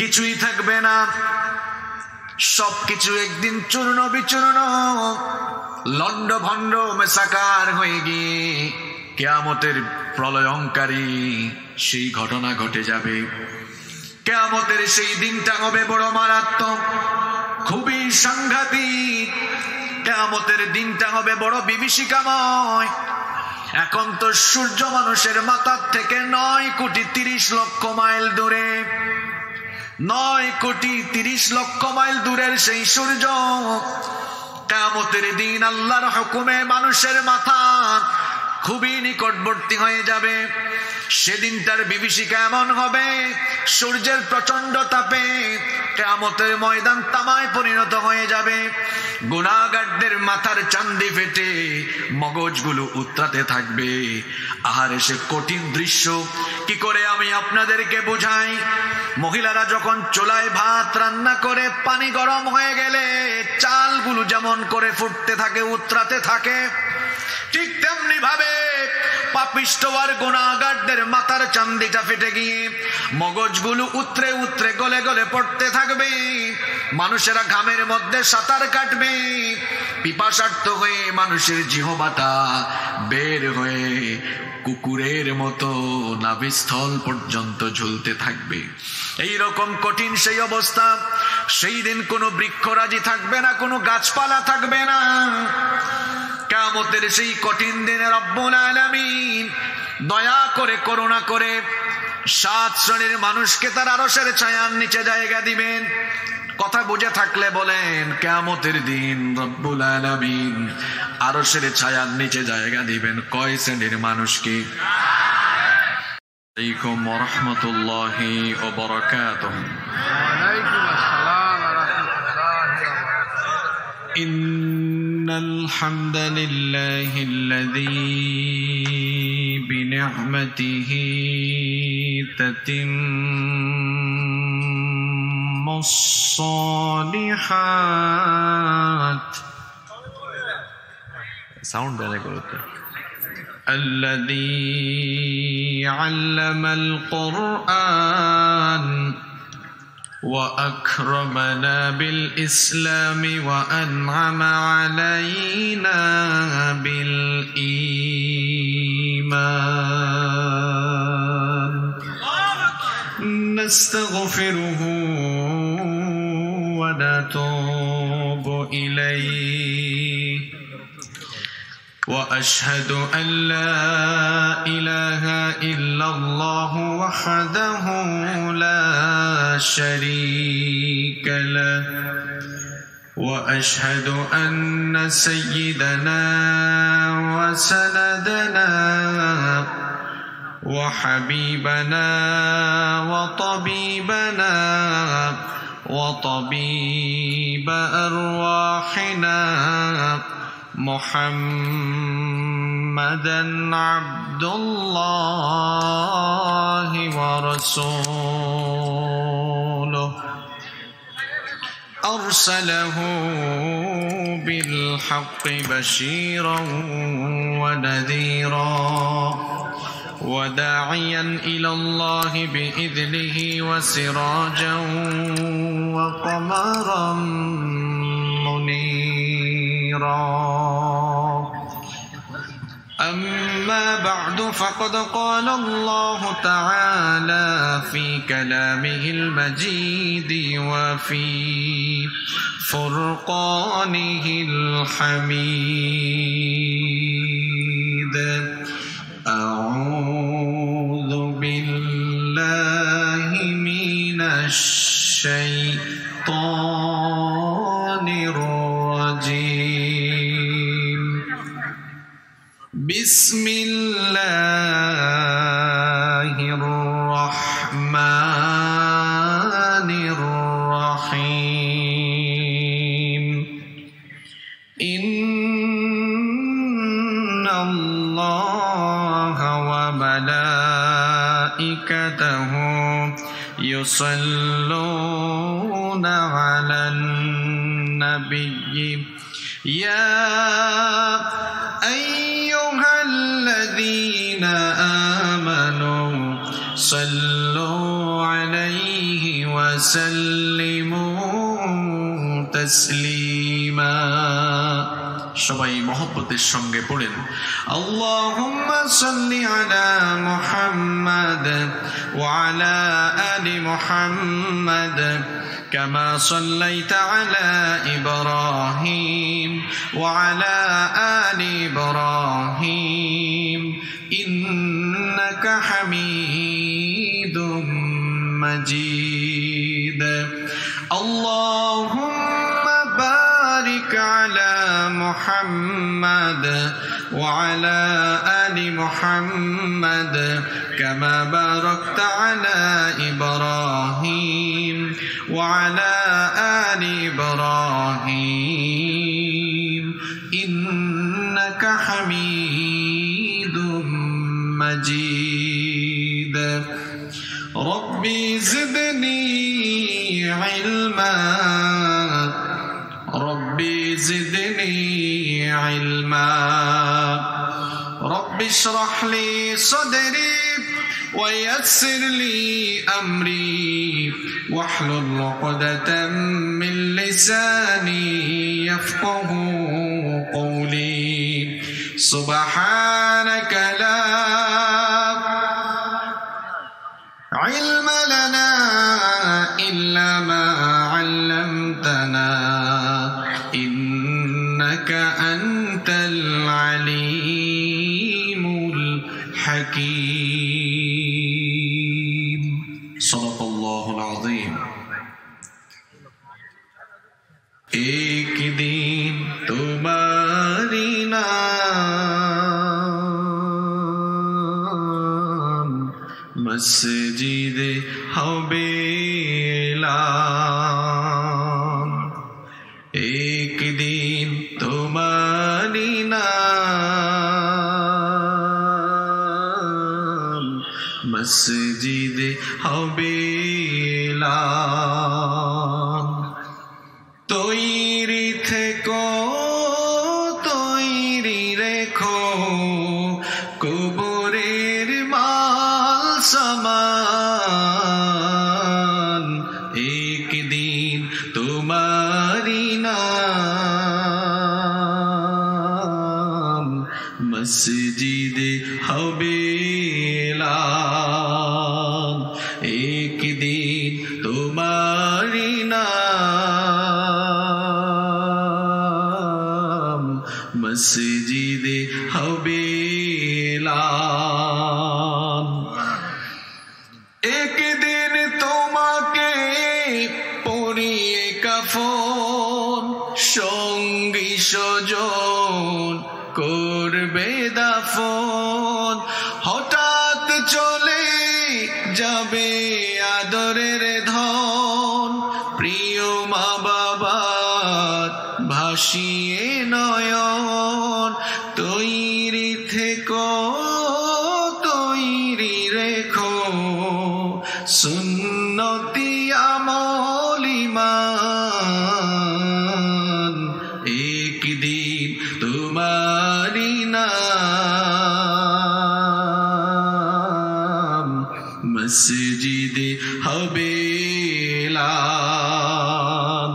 কিছুই থাকবে না, সবকিছু একদিন চূর্ণ বিচূর্ণ লন্ড ভন্ড মেসাকার হয়ে গিয়ে কিয়ামতের প্রলয়ঙ্কারী সেই ঘটনা ঘটে যাবে। কিয়ামতের সেই দিনটা হবে বড় মারাত্মক, খুবই সাংঘাতিক। কিয়ামতের দিনটা হবে বড় বিভীষিকাময়। এখন তো সূর্য মানুষের মাথার থেকে 9,30,00,000 মাইল দূরে, 9,30,00,000 মাইল দূরের সেই সূর্য কিয়ামতের দিন আল্লাহর হুকুমে মানুষের মাথা খুবই নিকটবর্তী হয়ে যাবে। সেদিনটার বিভীষিকা এমন হবে, সূর্যের প্রচন্ড তাপে কিয়ামতের ময়দান তামায় পরিণত হয়ে যাবে। গুনাহগারদের মাথার চান্দি ফেটে মগজগুলো উতরাতে থাকবে। আহারে সে কঠিন দৃশ্য কি করে আমি আপনাদেরকে বোঝাই। মহিলারা যখন চুলায় ভাত রান্না করে পানি গরম হয়ে গেলে চালগুলো যেমন করে ফুটতে থাকে, উতরাতে থাকে, ঠিক তেমনি ভাবে পাপিষ্ঠ আর গুনাহগারদের মাথার চান্দিটা ফেটে গিয়ে মগজগুলো উতরে উতরে গলে গলে পড়তে থাকবে। মানুষেরা ঘামের মধ্যে সাঁতার কাটবে, পিপাসার্থ হয়ে মানুষের জিহবাটা বের হয়ে কুকুরের মতো নাভিস্থল পর্যন্ত ঝুলতে থাকবে। এই রকম কঠিন সেই অবস্থা। সেই দিন কোনো বৃক্ষরাজি থাকবে না, কোনো গাছপালা থাকবে না। কিয়ামতের সেই কঠিন দিনে রব্বুল আলামিন দয়া করে করুণা করে 7 শ্রেণীর মানুষকে তার আরশের ছায়ার নিচে জায়গা দিবেন। কথা বুঝে থাকলে বলেন, কিয়ামতের দিন রব্বুল আলামিন আরশের ছায়ার নিচে জায়গা দিবেন কয় শ্রেণীর মানুষকে? আলাইকুম ওয়া রাহমাতুল্লাহি ওয়া বারাকাতুহু। ওয়ালাইকুম আসসালাম ওয়া রাহমাতুল্লাহি ওয়া বারাকাতুহু। ইন্নাল হামদালিল্লাহিল্লাযী বিনি'মাতিহি তাতিম্মুস সালিহাত। সাউন্ড বেড়ে করতে। الذي علم القرآن وأكرمنا بالإسلام وأنعم علينا بالإيمان نستغفره ونتوب إليه وأشهد أن لا إله إلا الله وحده لا شريك له وأشهد أن سيدنا وسندنا وحبيبنا وطبيبنا وطبيب أرواحنا محمدا عبد الله ورسوله أرسله بالحق بشيرا ونذيرا وداعيا إلى الله بإذنه وسراجا وقمرا منيرا. أما بعد فقد قال الله تعالى في كلامه المجيد وفي فرقانه الحميد. أعوذ بالله من الشيطان الرجيم. بسم الله الرحمن الرحيم. إن الله وملائكته يصلون على النبي يا أيها الذين آمنوا صلوا عليه وسلموا وسلموا تسليما সবাই মহব্বতের সঙ্গে পড়েন আল্লাহুম্মা সাল্লি আলা মুহাম্মাদ ওয়া আলা আলি মুহাম্মাদ كما صليت على إبراهيم وعلى آل إبراهيم إنك حميد مجيد اللهم بارك على محمد وعلى آل محمد كما باركت على إبراهيم وعلى آل إبراهيم إنك حميد مجيد ربي زدني علما ربي زدني علما رب اشرح لي صدري ويسر لي أمري واحلل عقدة من لساني يفقه قولي سبحانك لا علم لنا إلا ما علمتنا إنك أنت العليم الحكيم صدق الله العظيم एक दिन तुम्हारी नाम मस्जिदे হবে এলান एक दिन तुम्हारी नाम मस्जिदे হবে এলান তৈরি থেকো তৈরি রেখো কবরের মাল সামান একদিন তোমারি নাম মসজিদে হবে এলান একদিন তোমারি নাম মসজিদে হবে এলান একদিন তোমাকে পরিয়ে কাফন সঙ্গী স্বজন করবে দাফন হঠাৎ চলে যাবে আদরের ধন প্রিয় মা বাবার ভাসিয়ে নয়ন তৈরি থেকো তৈরি রেখো সুন্নতি আমল ঈমান একদিন তোমারি নাম মসজিদে হবে এলান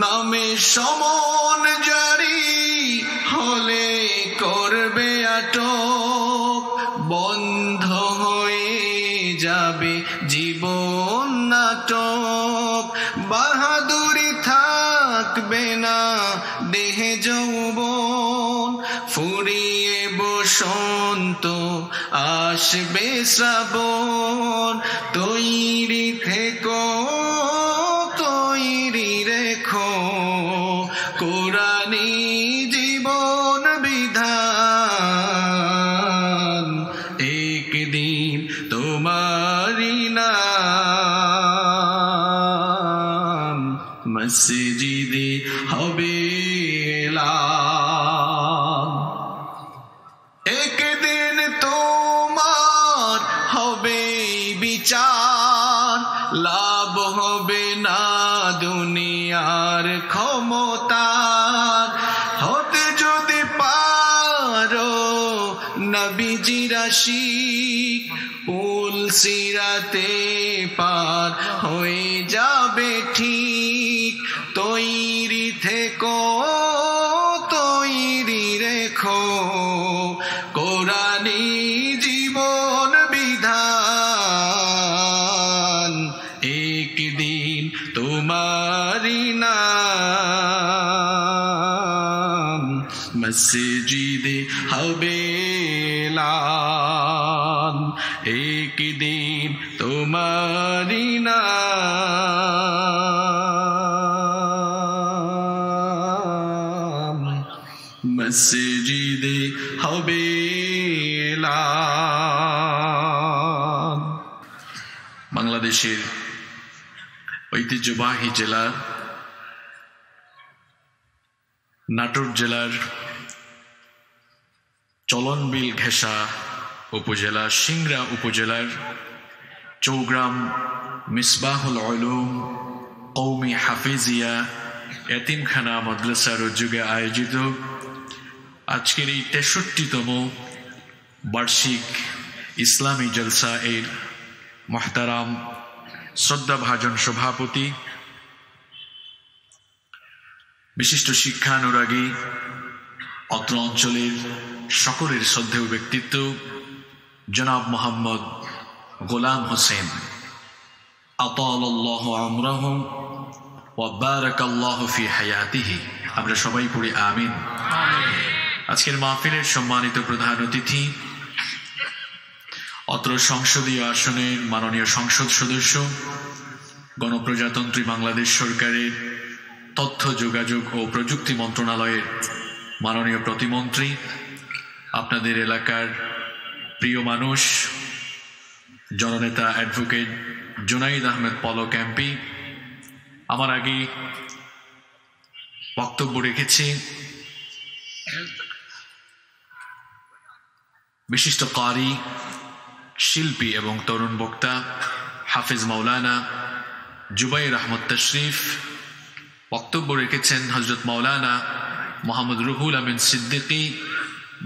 নামে সমন জারি হলে করবে আটক বন্ধ হয়ে যাবে জীবন নাটক বাহাদুরি থাকবে না দেহে যৌবন ফুরিয়ে বসন্ত আসবে শ্রাবণ তৈরি থেকো তৈরি রেখো কোরআনী জীবন বিধান একদিন তোমারি নাম মসজিদে হবে এলান একদিন তোমার হবে বিচার লাভ হবে না দুনিয়ার ক্ষমতার হতে যদি পারো নবীজির আশিক উল সিরাতে পার হয়ে যাবে ঠিক। তৈরি থেকো, তৈরি রেখো কোরআনী জীবন বিধান। একদিন তোমারি নাম মসজিদে হবে এলান। একদিন তোমারি নাম মসজিদে হবে এলান। বাংলাদেশের ঐতিহ্যবাহী জেলা নাটোর জেলার চলনবিল ঘেঁষা উপজেলা সিংড়া উপজেলার চৌগ্রাম মিসবাহুল উলুম কওমি হাফিজিয়া এতিমখানা মাদ্রাসার উদ্যোগে আয়োজিত আজকের এই ৬৩তম বার্ষিক ইসলামী জলসা এর মুহতারাম শ্রদ্ধাভাজন সভাপতি, বিশিষ্ট শিক্ষানুরাগী, অত্র অঞ্চলের সকলের শ্রদ্ধেয় ব্যক্তিত্ব জনাব মোহাম্মদ গোলাম হোসেন, আতালাল্লাহু আমরাহু ওয়া বারাকাল্লাহু ফি হায়াতিহি। আমরা সবাই পড়ি আমিন। আজকের মাহফিলের সম্মানিত প্রধান অতিথি, অত্র সংসদীয় আসনের মাননীয় সংসদ সদস্য, গণপ্রজাতন্ত্রী বাংলাদেশ সরকারের তথ্য যোগাযোগ ও প্রযুক্তি মন্ত্রণালয়ের মাননীয় প্রতিমন্ত্রী, আপনাদের এলাকার প্রিয় মানুষ, জননেতা অ্যাডভোকেট জুনাইদ আহমেদ পলক এমপি, আমার আগে বক্তব্য রেখেছি বিশিষ্ট কারি, শিল্পী এবং তরুণ বক্তা হাফিজ মাওলানা জুবাইর আহমদ তশরিফ, বক্তব্য রেখেছেন হযরত মাওলানা মোহাম্মদ রুহুল আমিন সিদ্দিকী,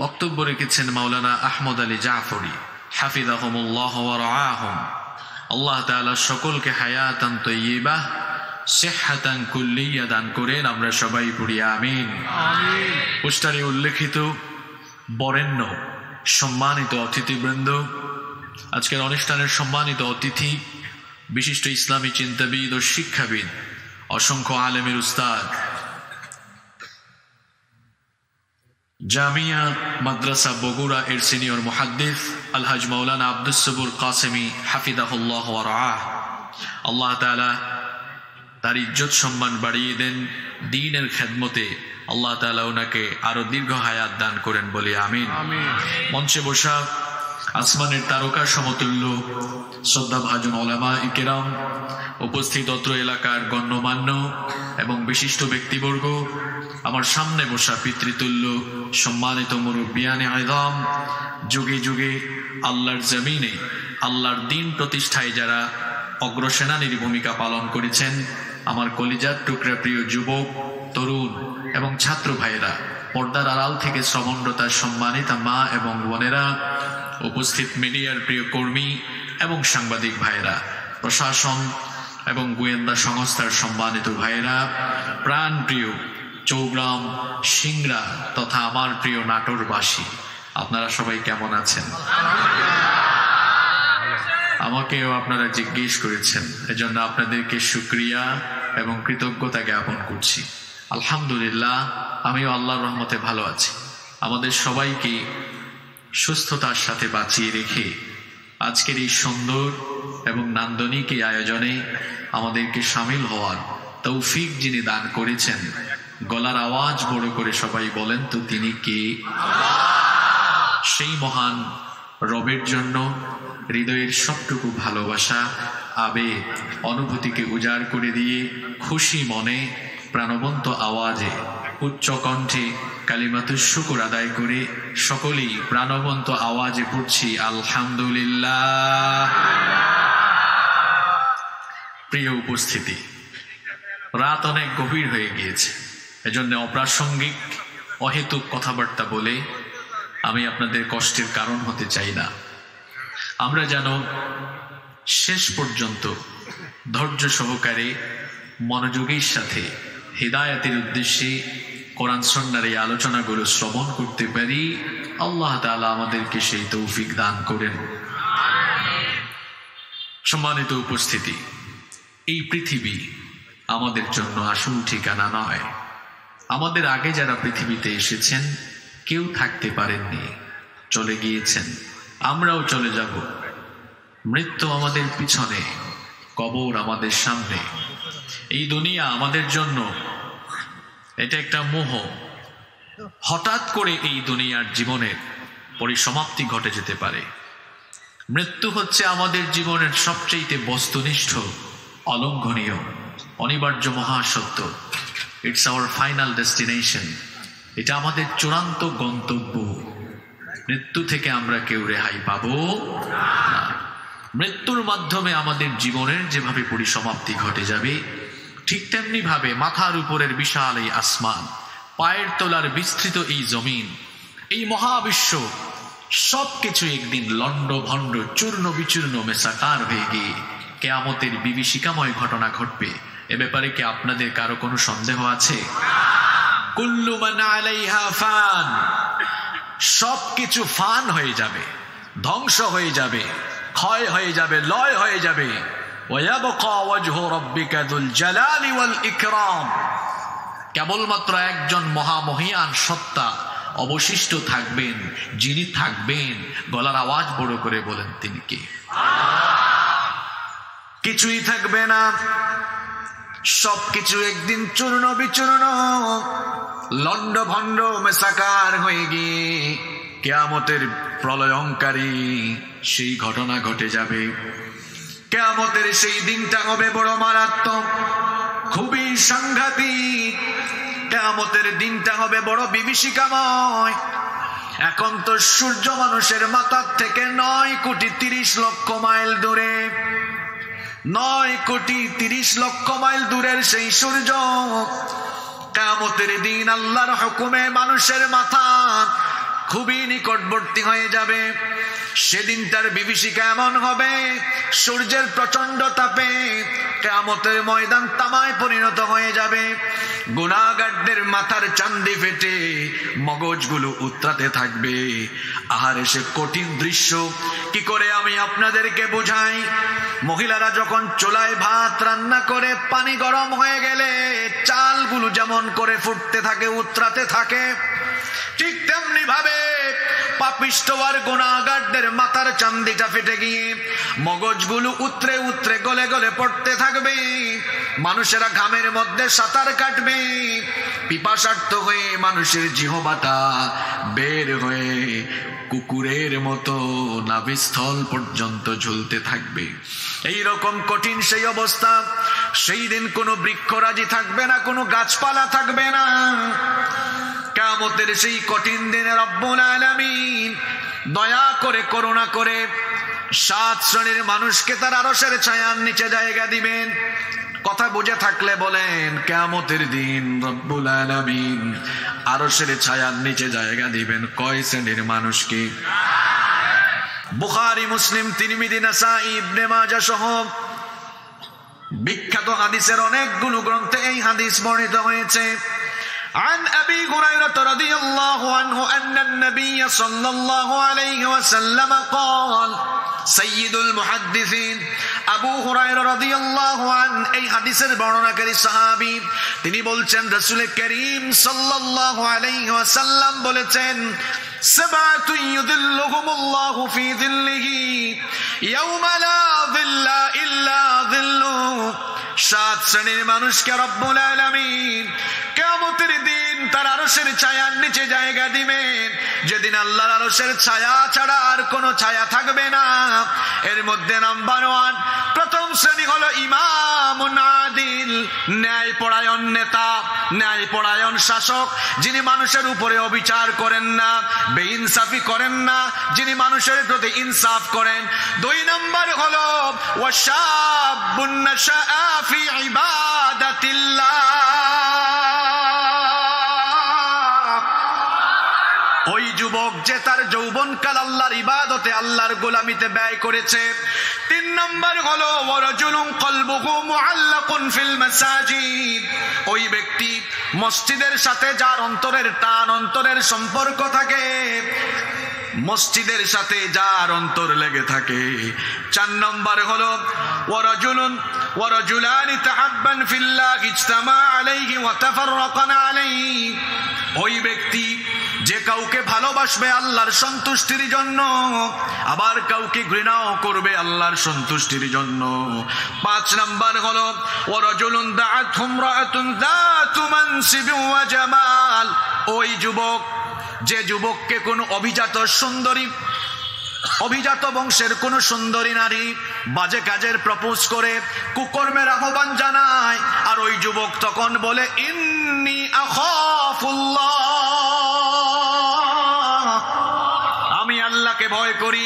বক্তব্য রেখেছেন মাওলানা আহমদ আলী জাফরি হাফিজাহুমুল্লাহ ওয়া রাআহুম। আল্লাহ তাআলা সকলকে হায়াতান তাইয়্যিবাহ সিহহাতান কুল্লিয়া দান করেন। আমরা সবাই পড়ি আমিন। পোস্টারে উল্লেখিত বরেণ্য সম্মানিত অতিথিবৃন্দ, আজকের অনুষ্ঠানের সম্মানিত অতিথি, বিশিষ্ট ইসলামী চিন্তাবিদ ও শিক্ষাবিদ, অসংখ্য আলেমের উস্তাদ, জামিয়া মাদ্রাসা বগুড়া এর সিনিয়র মুহাদ্দিস আলহাজ মাওলানা আব্দুস সবুর কাসেমি হাফিজাহুল্লাহ ওয়া রাআহ। আল্লাহ তাআলা তার ইজ্জত সম্মান বাড়িয়ে দেন, দ্বীনের খেদমতে আল্লাহ তাআলা ওনাকে আরো দীর্ঘ হায়াত দান করেন বলে আমিন। মঞ্চে বসা আসমানের তারকা সমতুল্য শ্রদ্ধাভাজন উলামা ইকরাম, উপস্থিত অত্র এলাকার গণ্যমান্য এবং বিশিষ্ট ব্যক্তিবর্গ, আমার সামনে বসা পিতৃতুল্য সম্মানিত মুরব্বিয়ানে আযম, যুগে যুগে আল্লাহর জমিনে আল্লাহর দ্বীন প্রতিষ্ঠায় যারা অগ্রসেনানীর ভূমিকা পালন করেছেন, আমার কলিজার টুকরা প্রিয় যুবক, তরুণ এবং ছাত্র ভাইয়েরা, পর্দার আড়াল থেকে শ্রবণরতা সম্মানিতা মা এবং বোনেরা, উপস্থিত মিডিয়ার প্রিয় কর্মী এবং সাংবাদিক ভাইয়েরা, প্রশাসন এবং গোয়েন্দা সংস্থার সম্মানিত ভাইয়েরা, প্রাণ প্রিয় চৌগ্রাম, সিংড়া তথা আমার প্রিয় নাটোরবাসী, আপনারা সবাই কেমন আছেন? আমাকেও আপনারা জিজ্ঞেস করেছেন, এজন্য আপনাদেরকে শুকরিয়া এবং কৃতজ্ঞতা জ্ঞাপন করছি। আলহামদুলিল্লাহ, আমিও আল্লাহর রহমতে ভালো আছি। আমাদের সবাইকে সুস্থতার সাথে বাঁচিয়ে রেখে আজকের এই সুন্দর এবং নান্দনিক এই আয়োজনে আমাদেরকে সামিল হওয়ার তৌফিক যিনি দান করেছেন, গলার আওয়াজ বড় করে সবাই বলেন তো তিনি কে? সেই মহান রবের জন্য হৃদয়ের সবটুকু ভালোবাসা, আবেগ, অনুভূতিকে উজাড় করে দিয়ে খুশি মনে প্রাণবন্ত আওয়াজে উচ্চ কণ্ঠে কালিমাতুশ শুকর আদায় করে সকলেই প্রাণবন্ত আওয়াজে পড়ছি আলহামদুলিল্লাহ। প্রিয় উপস্থিতি, রাত অনেক গভীর হয়ে গিয়েছে, এজন্য অপ্রাসঙ্গিক অহেতুক কথাবার্তা বলে আমি আপনাদের কষ্টের কারণ হতে চাই না। আমরা যেন শেষ পর্যন্ত ধৈর্য সহকারে মনোযোগের সাথে হিদায়াতের উদ্দেশ্যে কোরআন সুন্নাহর এই আলোচনাগুলো শ্রবণ করতে পারি। আল্লাহ তাআলা আমাদেরকে সেই তৌফিক দান করেন। সম্মানিত উপস্থিতি, এই পৃথিবী আমাদের জন্য আসল ঠিকানা নয়। আমাদের আগে যারা পৃথিবীতে এসেছেন কেউ থাকতে পারেননি, চলে গিয়েছেন, আমরাও চলে যাব। মৃত্যু আমাদের পিছনে, কবর আমাদের সামনে। এই দুনিয়া আমাদের জন্য এটা একটা মোহ। হঠাৎ করে এই দুনিয়ার জীবনের পরিসমাপ্তি ঘটে যেতে পারে। মৃত্যু হচ্ছে আমাদের জীবনের সবচেয়ে বস্তুনিষ্ঠ, অলঙ্ঘনীয়, অনিবার্য মহাসত্য। It's our final destination. এটা আমাদের চূড়ান্ত গন্তব্য। মৃত্যু থেকে আমরা কেউ রেহাই পাবো না। মৃত্যুর মাধ্যমে আমাদের জীবনের যেভাবে পরিসমাপ্তি ঘটে যাবে, ঠিক তেমনি ভাবে মাথার উপরের বিশাল এই আসমান, পায়ের তলার বিস্তৃত এই জমিন, এই মহাবিশ্ব সবকিছু একদিন লন্ড ভণ্ড, চূর্ণ বিচূর্ণ, মেসাকার হয়ে গিয়ে কিয়ামতের বিভীষিকাময় ঘটনা ঘটবে। এ ব্যাপারে কি আপনাদের কারো কোনো সন্দেহ আছে? কুল্লু মান আলাইহা ফান, সবকিছু ফান হয়ে যাবে, ধ্বংস হয়ে যাবে, ক্ষয় হয়ে যাবে, লয় হয়ে যাবে। ওয়ায়াবকা ওয়াজহু রাব্বিকা যুল জালালি ওয়াল ইকরাম, কেবলমাত্র একজন মহামহিয়ান সত্তা অবশিষ্ট থাকবেন, যিনি থাকবেন। গলার আওয়াজ বড় করে বলেন, তিনি কে? কিছুই থাকবে না, সবকিছু একদিন চূর্ণ বিচূর্ণ, লন্ড ভণ্ড, মেসাকার হয়ে গিয়ে কিয়ামতের প্রলয়ঙ্কারী সেই ঘটনা ঘটে যাবে। কিয়ামতের সেই দিনটা হবে বড় মারাত্মক, খুবই সাংঘাতিক। কিয়ামতের দিনটা হবে বড় বিভীষিকাময়। এখন তো সূর্য মানুষের মাথার থেকে 9,30,00,000 মাইল দূরে, 9,30,00,000 মাইল দূরের সেই সূর্য কিয়ামতের দিন আল্লাহর হুকুমে মানুষের মাথা খুবই নিকটবর্তী হয়ে যাবে। সেদিনটার বিভীষিকা এমন হবে, সূর্যের প্রচন্ড তাপে কিয়ামতের ময়দান তামায় পরিণত হয়ে যাবে। গুনাহগারদের মাথার চান্দি ফেটে মগজগুলো উতরাতে থাকবে। আহারে সে কঠিন দৃশ্য কি করে আমি আপনাদেরকে বোঝাই। মহিলারা যখন চুলায় ভাত রান্না করে পানি গরম হয়ে গেলে চালগুলো যেমন করে ফুটতে থাকে, উতরাতে থাকে, ঠিক তেমনি ভাবে পাপিষ্ঠ আর গুনাহগারদের মাথার চান্দিটা ফেটে গিয়ে মগজগুলো উতরে উতরে গলে গলে পড়তে থাকবে। মানুষেরা ঘামের মধ্যে সাঁতার কাটবে, পিপাসার্থ হয়ে মানুষের জিহ্বাটা বের হয়ে কুকুরের মতো নাভিস্থল পর্যন্ত ঝুলতে থাকবে। এই রকম কঠিন সেই অবস্থা। সেই দিন কোনো বৃক্ষরাজি থাকবে না, কোনো গাছপালা থাকবে না। কিয়ামতের সেই কঠিন দিনে রব্বুল আলামিন দয়া করে, করুণা করে 7 শ্রেণীর মানুষকে তার আরশের ছায়ার নিচে জায়গা দিবেন। কথা বুঝে থাকলে বলেন, কিয়ামতের দিন রব্বুল আলামিন আরশের ছায়ার নিচে জায়গা দিবেন কয় শ্রেণীর মানুষকে? বুখারী, মুসলিম, তিরমিজি, নাসাঈ, ইবনে মাজাহ সহ বিখ্যাত হাদিসের অনেকগুলো গ্রন্থে এই হাদিস বর্ণিত হয়েছে। عن أبي هريرة رضي الله عنه أن النبي صلى الله عليه وسلم قال سيد المحدثين আবু হুরায়রা রাদিয়াল্লাহু আনহু এই হাদিসের বর্ণনাকারী সাহাবী, তিনি বলছেন রাসূল করিম সাল্লাল্লাহু আলাইহি ওয়াসাল্লাম বলেছেন, সাবাতু ইউযিল্লুহুমুল্লাহু ফি যিল্লিহি ইয়াওমা লা যিল্লা ইল্লা যিল্লুহু। 7 শ্রেণীর মানুষকে রব্বুল আলামিন কিয়ামতের দিন তার আরশের ছায়ার নিচে জায়গা দিবেন, যেদিন আল্লাহর আরশের ছায়া ছাড়া আর কোনো ছায়া থাকবে না। এর মধ্যে নাম্বার 1, প্রথম শ্রেণী হলো ইমামুন আদিল, ন্যায়পরায়ণ নেতা, ন্যায়পরায়ণ শাসক, যিনি মানুষের উপরে অবিচার করেন না, বেইনসাফি করেন না, যিনি মানুষের প্রতি ইনসাফ করেন। 2 নম্বর হলো ওয়াশাবুন নাশাআ ফি ইবাদাতিল্লাহ, ওই যুবক যে তার যৌবনকাল আল্লাহর ইবাদতে, আল্লাহর গোলামিতে ব্যয় করেছে। 3 নম্বর হলো ওয়ারাজুলুন কলবুহু মুআল্লাকুন ফিল মাসাজিদ, ওই ব্যক্তি মসজিদের সাথে যার অন্তরের টান, অন্তরের সম্পর্ক থাকে, মসজিদের সাথে যার অন্তর লেগে থাকে। 4 নম্বর হলো ওয়ারাজুলানি তাহাব্বান ফিল্লাহ ইজতামা আলাইহি ওয়া তাফাররাকা আলাইহি, ওই ব্যক্তি যে কাউকে ভালোবাসবে আল্লাহর সন্তুষ্টির জন্য, আবার কাউকে ঘৃণাও করবে আল্লাহর সন্তুষ্টির জন্য। 5 নম্বর হলো ওয়ারাজুলুন দাআতহু ইমরাআতুন যাতু মানসিবিন ওয়া জামাল, ওই যুবক, যে যুবককে কোন অভিজাত সুন্দরী, অভিজাত বংশের কোন সুন্দরী নারী বাজে কাজের প্রপোজ করে, কুকর্মের আহ্বান জানায়, আর ওই যুবক তখন বলে ইন্নী আখাফুল্লাহ, আমি আল্লাহকে ভয় করি,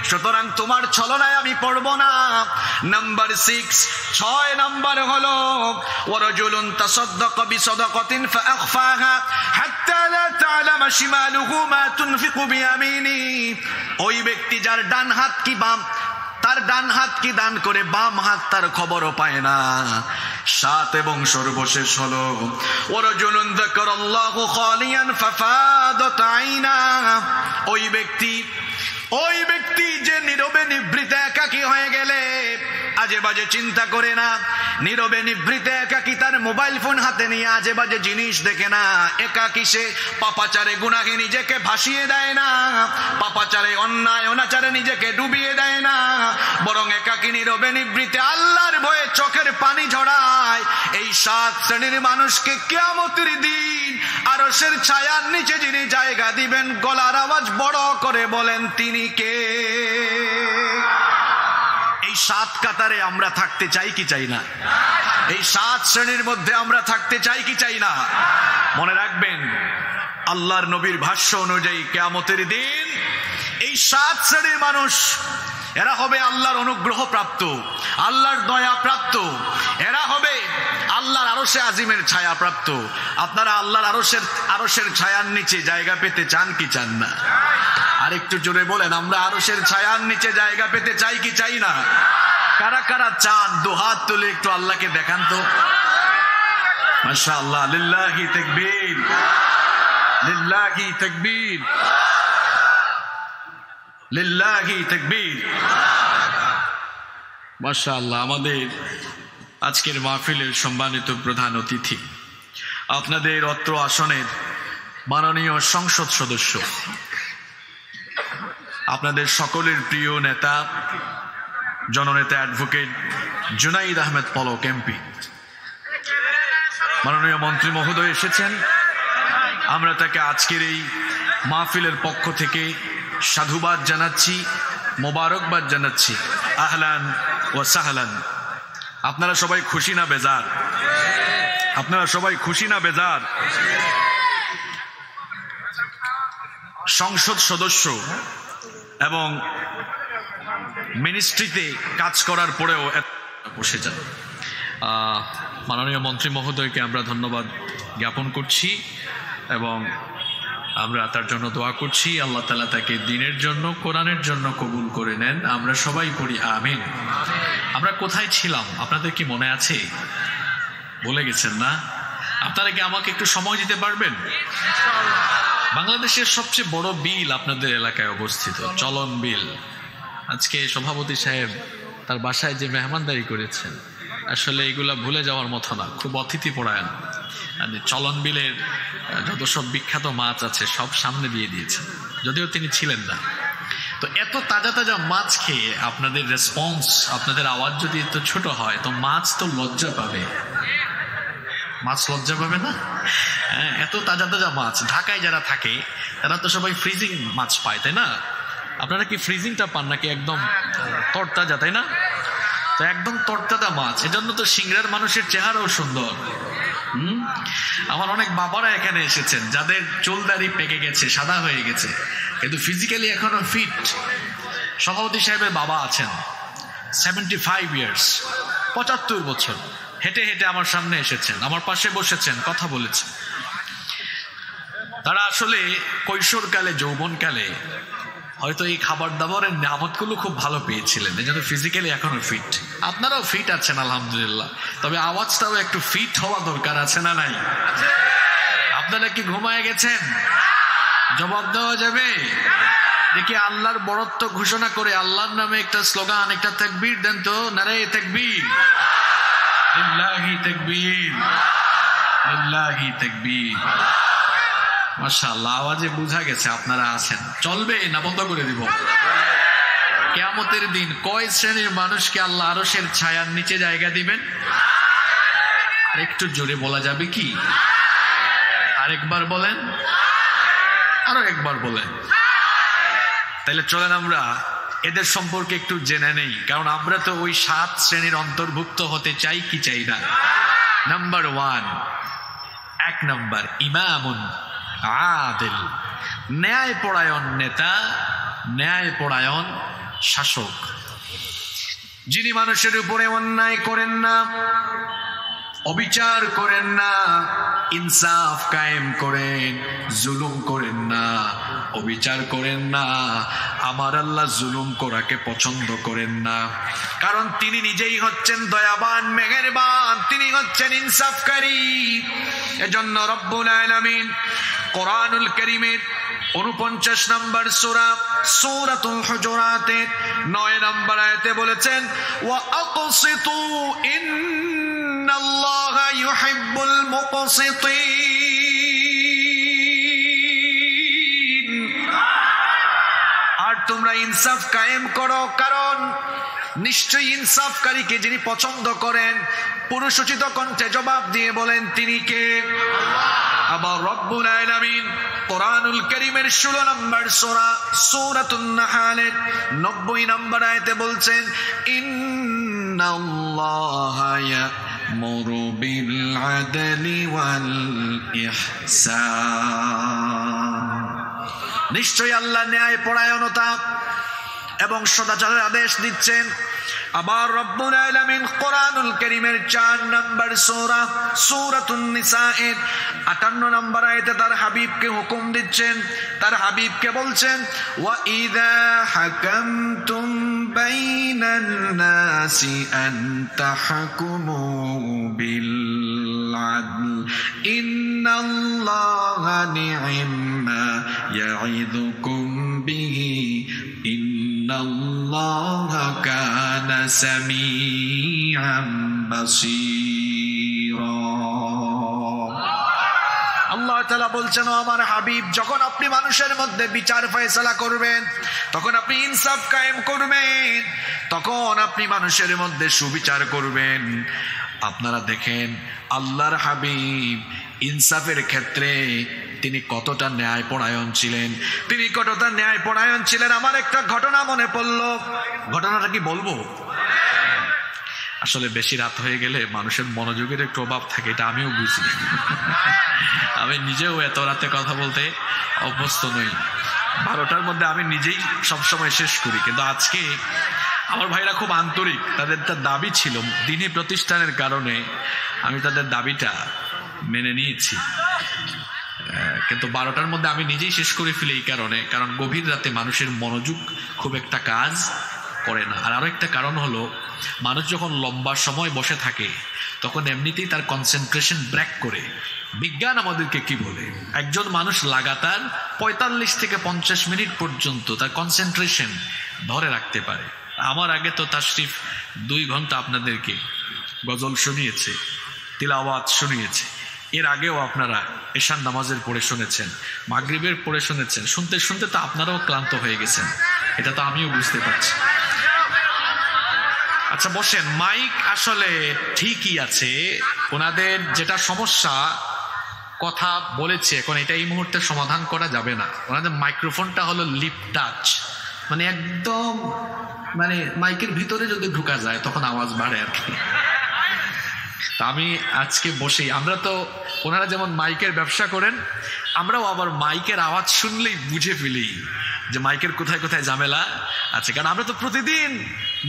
সুতরাং তোমার ছলনায় আমি পড়ব না। নাম্বার 6 নম্বর হলো ওয়ারাজুলুন তাসাদদাকা বিসাদাকাতিন ফাআখফাহা হাত্তা লা তা'লামা শিমালুহু মা তুনফিকু বিয়ামিনি, ওই ব্যক্তি যার ডান হাত কি বাম, তার ডান হাত কি দান করে বাম হাত তার খবরও পায় না। 7 এবং সর্বশেষ হলো ওয়ারাজুলুন যাকারাল্লাহু খালিয়ান ফাফাদাত আইনা, ওই ব্যক্তি যে নীরবে নিভৃতে একাকী হয়ে গেলে আজে বাজে চিন্তা করে না, নীরবে নিভৃতে একাকী তার মোবাইল ফোন হাতে নিয়ে আজে বাজে জিনিস দেখে না, একাকী সে পাপাচারে গুনাহে নিজেকে ভাসিয়ে দেয় না, পাপাচারে অন্যায় অনাচারে নিজেকে ডুবিয়ে দেয় না, বরং একাকী নীরবে নিভৃতে আল্লাহর ভয়ে চোখের পানি ঝরায়। এই 7 শ্রেণীর মানুষকে কিয়ামতের দিন আরশের ছায়ার নিচে যিনি জায়গা দিবেন, গলার আওয়াজ বড় করে বলেন তিনি কে? এই 7 কাতারে আমরা থাকতে চাই কি চাই না? এই 7 শ্রেণীর মধ্যে আমরা থাকতে চাই কি চাই না? মনে রাখবেন, আল্লাহর নবীর ভাষ্য অনুযায়ী কিয়ামতের দিন এই 7 শ্রেণীর মানুষ, এরা হবে আল্লাহর অনুগ্রহ প্রাপ্ত, আল্লাহর দয়া প্রাপ্ত, এরা হবে আল্লাহর আরশে আজিমের ছায়া প্রাপ্ত। আপনারা আল্লাহর আরশের ছায়ার নিচে জায়গা পেতে চান কি চান না? আর একটু জোরে বলেন, আমরা আরশের ছায়ার নিচে জায়গা পেতে চাই কি চাই না? কারা কারা চান দুহাত তুলে একটু আল্লাহকে দেখান তো। মাশাআল্লাহ, লিল্লাহি তাকবীর, লিল্লাহি তাকবীর, লিল্লাহি তাকবীর। মাশাআল্লাহ, আমাদের আজকের মাহফিলের সম্মানিত প্রধান অতিথি, আপনাদের অত্র আসনের মাননীয় সংসদ সদস্য, আপনাদের সকলের প্রিয় নেতা, জননেতা অ্যাডভোকেট জুনাইদ আহমেদ পলক এমপি, মাননীয় মন্ত্রী মহোদয় এসেছেন। আমরা তাকে আজকের এই মাহফিলের পক্ষ থেকে সাধুবাদ জানাচ্ছি, মোবারকবাদ জানাচ্ছি। আহলান ওয়া সাহলান। আপনারা সবাই খুশি না বেজার? আপনারা সবাই খুশি না বেজার? সংসদ সদস্য এবং মিনিস্ট্রিতে কাজ করার পরেও বসে যান। মাননীয় মন্ত্রী মহোদয়কে আমরা ধন্যবাদ জ্ঞাপন করছি এবং আমরা তার জন্য দোয়া করছি, আল্লাহ তাআলা তাকে দ্বীনের জন্য, কোরআনের জন্য কবুল করে নেন। আমরা সবাই পড়ি আমিন। আমরা কোথায় ছিলাম আপনাদের কি মনে আছে? বলে গেছেন না? আপনারা কি আমাকে একটু সময় দিতে পারবেন? বাংলাদেশের সবচেয়ে বড় বিল আপনাদের এলাকায় অবস্থিত, চলন বিল। আজকে সভাপতি সাহেব তার বাসায় যে মেহমানদারি করেছেন, আসলে এগুলা ভুলে যাওয়ার মতো না, খুব অতিথি পরায়ণ। চলন বিলের যত সব বিখ্যাত মাছ আছে সব সামনে দিয়ে দিয়েছেন, যদিও তিনি ছিলেন না। তো এত তাজা তাজা মাছ খেয়ে আপনাদের রেসপন্স, আপনাদের আওয়াজ যদি এত ছোট হয় তো মাছ তো লজ্জা পাবে। মাছ লজ্জা পাবে না? এত তাজা তাজা মাছ, ঢাকায় যারা থাকে তারা তো সবাই ফ্রিজিং মাছ পায়, তাই না? আপনারা কি ফ্রিজিংটা পান নাকি একদম তরতাজা, তাই না? তো একদম তরতাজা মাছ, এজন্য তো সিংড়ার মানুষের চেহারাও সুন্দর। আমার অনেক বাবারা এখানে এসেছেন যাদের চুল দাড়ি পেকে গেছে, সাদা হয়ে গেছে, কিন্তু ফিজিক্যালি এখনো ফিট। সভাপতি সাহেবের বাবা আছেন 75 ইয়ার্স, 75 বছর, হেঁটে হেঁটে আমার সামনে এসেছেন, আমার পাশে বসেছেন, কথা বলেছেন। তারা আসলে কৈশোরকালে, যৌবনকালে হয়তো এই খাবার দাবারের নিয়ামতগুলো খুব ভালো পেয়েছিলেন, এই জন্য ফিজিক্যালি এখনো ফিট। আপনারাও ফিট আছেন আলহামদুলিল্লাহ, তবে আওয়াজটাও একটু ফিট হওয়া দরকার, আছে না নাই? আপনারা কি ঘুমায় গেছেন? জবাব দেওয়া যাবে? দেখি আল্লাহর বড়ত্ব ঘোষণা করে আল্লাহর নামে একটা স্লোগান, একটা তাকবীর দেন তো। নারে তাকবীর, লিল্লাহি তাকবীর, লিল্লাহি তাকবীর। মাশাআল্লাহ, আওয়াজে বোঝা গেছে আপনারা আছেন। চলবে না বন্ধ করে দিব? কিয়ামতের দিন কয় শ্রেণীর মানুষকে আল্লাহ আরশের ছায়ার নিচে জায়গা দিবেন? আরেকটু জোরে বলা যাবে কি? আরেকবার বলেন, আরো একবার বলেন। তাহলে চলেন আমরা এদের সম্পর্কে একটু জেনে নেই, কারণ আমরা তো ওই 7 শ্রেণীর অন্তর্ভুক্ত হতে চাই কি চাই না? নাম্বার 1, 1 নম্বর, ইমামুন আদিল, ন্যায়পরায়ণ নেতা, ন্যায়পরায়ণ শাসক, যিনি মানুষের উপরে অন্যায় করেন না, অবিচার করেন না, ইনসাফ কায়েম করেন, জুলুম করেন না, অবিচার করেন না। আমার আল্লাহ জুলুম করাকে পছন্দ করেন না, কারণ তিনি নিজেই হচ্ছেন দয়াবান, মেহেরবান, তিনি হচ্ছেন ইনসাফকারী। এজন্য রব্বুল আলামিন কোরআনুল কারীমের 49 নম্বর সূরা সূরাতুল হুজুরাতের 9 নম্বর আয়াতে বলেছেন, ওয়া আকসিতু ইন্নাল্লাহা ইউহিব্বুল মুকসিতিন। আর তোমরা ইনসাফ কায়েম করো, কারণ নিশ্চয়ই ইনসাফকারীকে যিনি পছন্দ করেন। পুরুষোচিত কণ্ঠে জবাব দিয়ে বলেন, তিনি কে? আবার রব্বুল আলামিন কোরআনুল কারীমের 16 নম্বর সূরা সূরাতুন নাহলের 90 নম্বর আয়াতে বলছেন, ইন্নাল্লাহা ইয়া'মুরু বিল আদলি ওয়াল ইহসান। নিশ্চয়ই আল্লাহ ন্যায়পরায়ণতা এবং সদাচারের আদেশ দিচ্ছেন। আবার রব্বুল আলামিন কোরআনুল কারীমের 4 নম্বর সূরা সূরাতুন নিসায়ের 58 নম্বর আয়াতে তার হাবিবকে হুকুম দিচ্ছেন, তার হাবিবকে বলছেন, ওয়া ইযা হাকামতুম বাইনান নাসি আন তাহকুমু বিল আদল ইন্নাল্লাহা নি'মা ইয়া'iদুকুম বিহি ইন্নাল্লাহা কানা সামিআন বাসীরা। আল্লাহ তাআলা বলছেন, ও আমার হাবিব, যখন আপনি মানুষের মধ্যে বিচার ফয়সালা করবেন, তখন আপনি ইনসাফ কায়েম করবেন, তখন আপনি মানুষের মধ্যে সুবিচার করবেন। আপনারা দেখেন আল্লাহর হাবিব ইনসাফের ক্ষেত্রে তিনি কতটা ন্যায়পরায়ণ ছিলেন, তিনি কতটা ন্যায়পরায়ণ ছিলেন। আমার একটা ঘটনা মনে পড়ল, ঘটনাটা কি বলবো? আসলে বেশি রাত হয়ে গেলে মানুষের মনোযোগের একটু অভাব থাকে, এটা আমিও বুঝি। আমি নিজেও এত রাতে কথা বলতে অভ্যস্ত নই। 12টার মধ্যে আমি নিজেই সবসময় শেষ করি, কিন্তু আজকে আমার ভাইরা খুব আন্তরিক, তাদের দাবি ছিল দিনী প্রতিষ্ঠানের কারণে আমি তাদের দাবিটা মেনে নিয়েছি, কিন্তু 12টার মধ্যে আমি নিজেই শেষ করে ফেলি এই কারণে, কারণ গভীর রাতে মানুষের মনোযোগ খুব একটা কাজ করে না। আর আরো একটা কারণ হলো, মানুষ যখন লম্বা সময় বসে থাকে তখন এমনিতেই তার কনসেন্ট্রেশন ব্রেক করে। বিজ্ঞান আমাদেরকে কি বলে, একজন মানুষ লাগাতার 45 থেকে 50 মিনিট পর্যন্ত তার কনসেন্ট্রেশন ধরে রাখতে পারে। আমার আগে তো তাশরিফ 2 ঘন্টা আপনাদেরকে গজল শুনিয়েছে, তিলাওয়াত শুনিয়েছে, এর আগেও আপনারা এশার নামাজের পড়ে শুনেছেন, মাগরিবের পড়ে শুনেছেন। শুনতে শুনতে তো আপনারাও ক্লান্ত হয়ে গেছেন, এটা তো আমিও বুঝতে পারছি। আচ্ছা বসেন, মাইক আসলে ঠিকই আছে, ওনাদের যেটা সমস্যা কথা বলেছে এখন এটা এই মুহূর্তে সমাধান করা যাবে না। ওনাদের মাইক্রোফোনটা হলো লিপ টাচ, মানে একদম মানে মাইকের ভিতরে যদি ঢুকা যায় তখন আওয়াজ বাড়ে আর কি। আমি আজকে বসে, আমরা তো ওনারা যেমন মাইকের ব্যবসা করেন, আমরাও আবার মাইকের আওয়াজ শুনলেই বুঝে ফেলি যে মাইকের কোথায় কোথায় ঝামেলা আছে, কারণ আমরা তো প্রতিদিন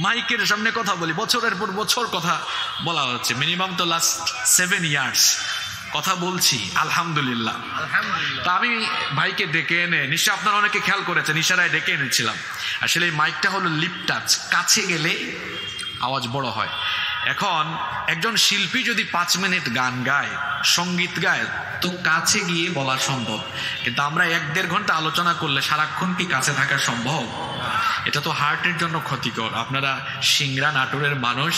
মাইকের সামনে কথা বলি, বছরের পর বছর কথা বলা হচ্ছে, মিনিমাম তো লাস্ট 7 ইয়ার্স কথা বলছি আলহামদুলিল্লাহ। তা আমি ভাইকে ডেকে এনে, নিশ্চয় আপনারা অনেকে খেয়াল করেছেন, ইশারায় ডেকে এনেছিলাম। আসলে এই মাইকটা হলো লিপ টাচ, কাছে গেলে আওয়াজ বড় হয়। এখন একজন শিল্পী যদি 5 মিনিট গান গায়, সঙ্গীত গায়, তো কাছে গিয়ে বলা সম্ভব, কিন্তু আমরা 1-1.5 ঘন্টা আলোচনা করলে সারাক্ষণ কি কাছে থাকা সম্ভব? এটা তো হার্টের জন্য ক্ষতিকর। আপনারা সিংড়া নাটোরের মানুষ,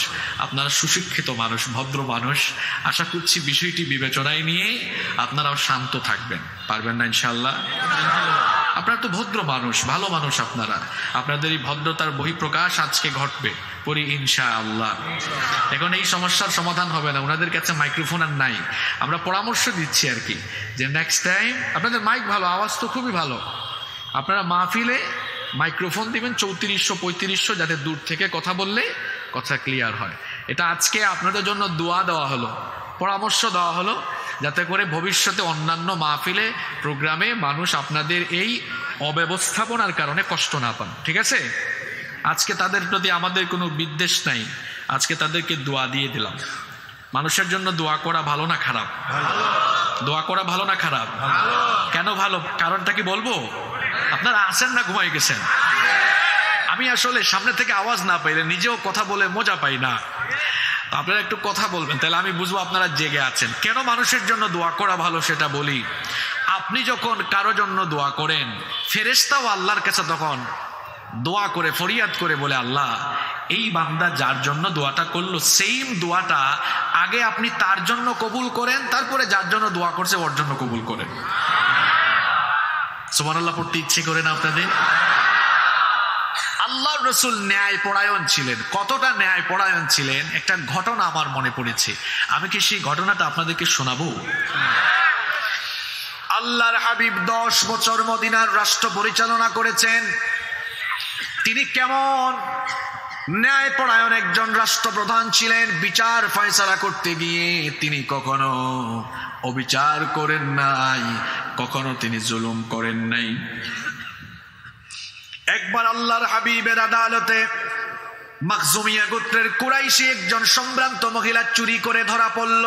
আপনারা সুশিক্ষিত মানুষ, ভদ্র মানুষ, আশা করছি বিষয়টি বিবেচনায় নিয়ে আপনারাও শান্ত থাকবেন। পারবেন না ইনশাআল্লাহ? আপনারা তো ভদ্র মানুষ, ভালো মানুষ, আপনাদের এই ভদ্রতার বহিঃপ্রকাশ আজকে ঘটবে, পড়ি ইনশাআল্লাহ। এখন এই সমস্যার সমাধান হবে না, ওনাদের কাছে মাইক্রোফোন আর নাই, আমরা পরামর্শ দিচ্ছি আর কি, যে নেক্সট টাইম আপনাদের মাইক ভালো, আওয়াজ তো খুবই ভালো, আপনারা মাহফিলে মাইক্রোফোন দিবেন 3400-3500, যাতে দূর থেকে কথা বললে কথা ক্লিয়ার হয়। এটা আজকে আপনাদের জন্য দোয়া দেওয়া হলো, পরামর্শ দেওয়া হলো, যাতে করে ভবিষ্যতে অন্যান্য মাহফিলে, প্রোগ্রামে মানুষ আপনাদের এই অব্যবস্থাপনার কারণে কষ্ট না পান। ঠিক আছে? আজকে তাদের প্রতি আমাদের কোনো বিদ্বেষ নাই, আজকে তাদেরকে দোয়া দিয়ে দিলাম। মানুষের জন্য দোয়া করা ভালো না খারাপ? দোয়া করা ভালো না খারাপ? কেন ভালো? কারণটা কি বলবো? আপনারা আসেন না ঘুমাই গেছেন? আমি আসলে সামনে থেকে আওয়াজ না পাইলে নিজেও কথা বলে মজা পাই না। আপনারা একটু কথা বলবেন, তাহলে আমি বুঝবো আপনারা জেগে আছেন। কেন মানুষের জন্য দোয়া করা ভালো সেটা বলি। আপনি যখন কারো জন্য দোয়া করেন, ফেরেশতাও আল্লাহর কাছে তখন দোয়া করে, ফরিয়াদ করে বলে, আল্লাহ, এই বান্দা যার জন্য দোয়াটা করলো, সেম দোয়াটা আগে আপনি তার জন্য কবুল করেন, তারপরে যার জন্য দোয়া করছে ওর জন্য কবুল করেন। সুবহানাল্লাহ পড়তে ইচ্ছে করে না আপনাদের? আল্লাহর রাসূল ন্যায় পরায়ণ ছিলেন। কতটা ন্যায় পরায়ণ ছিলেন, একটা ঘটনা আমার মনে পড়েছে, আমি কি সেই ঘটনাটা আপনাদেরকে শোনাবো? আল্লাহর হাবিব 10 বছর মদিনার রাষ্ট্র পরিচালনা করেছেন। তিনি কেমন ন্যায় পরায়ণ একজন রাষ্ট্রপ্রধান ছিলেন। বিচার ফয়সালা করতে গিয়ে তিনি কখনো অবিচার করেন নাই, কখনো তিনি জুলুম করেন নাই। একবার আল্লাহর হাবিবের আদালতে মাখজুমিয়া গোত্রের কুরাইশি একজন সম্ভ্রান্ত মহিলা চুরি করে ধরা পড়ল।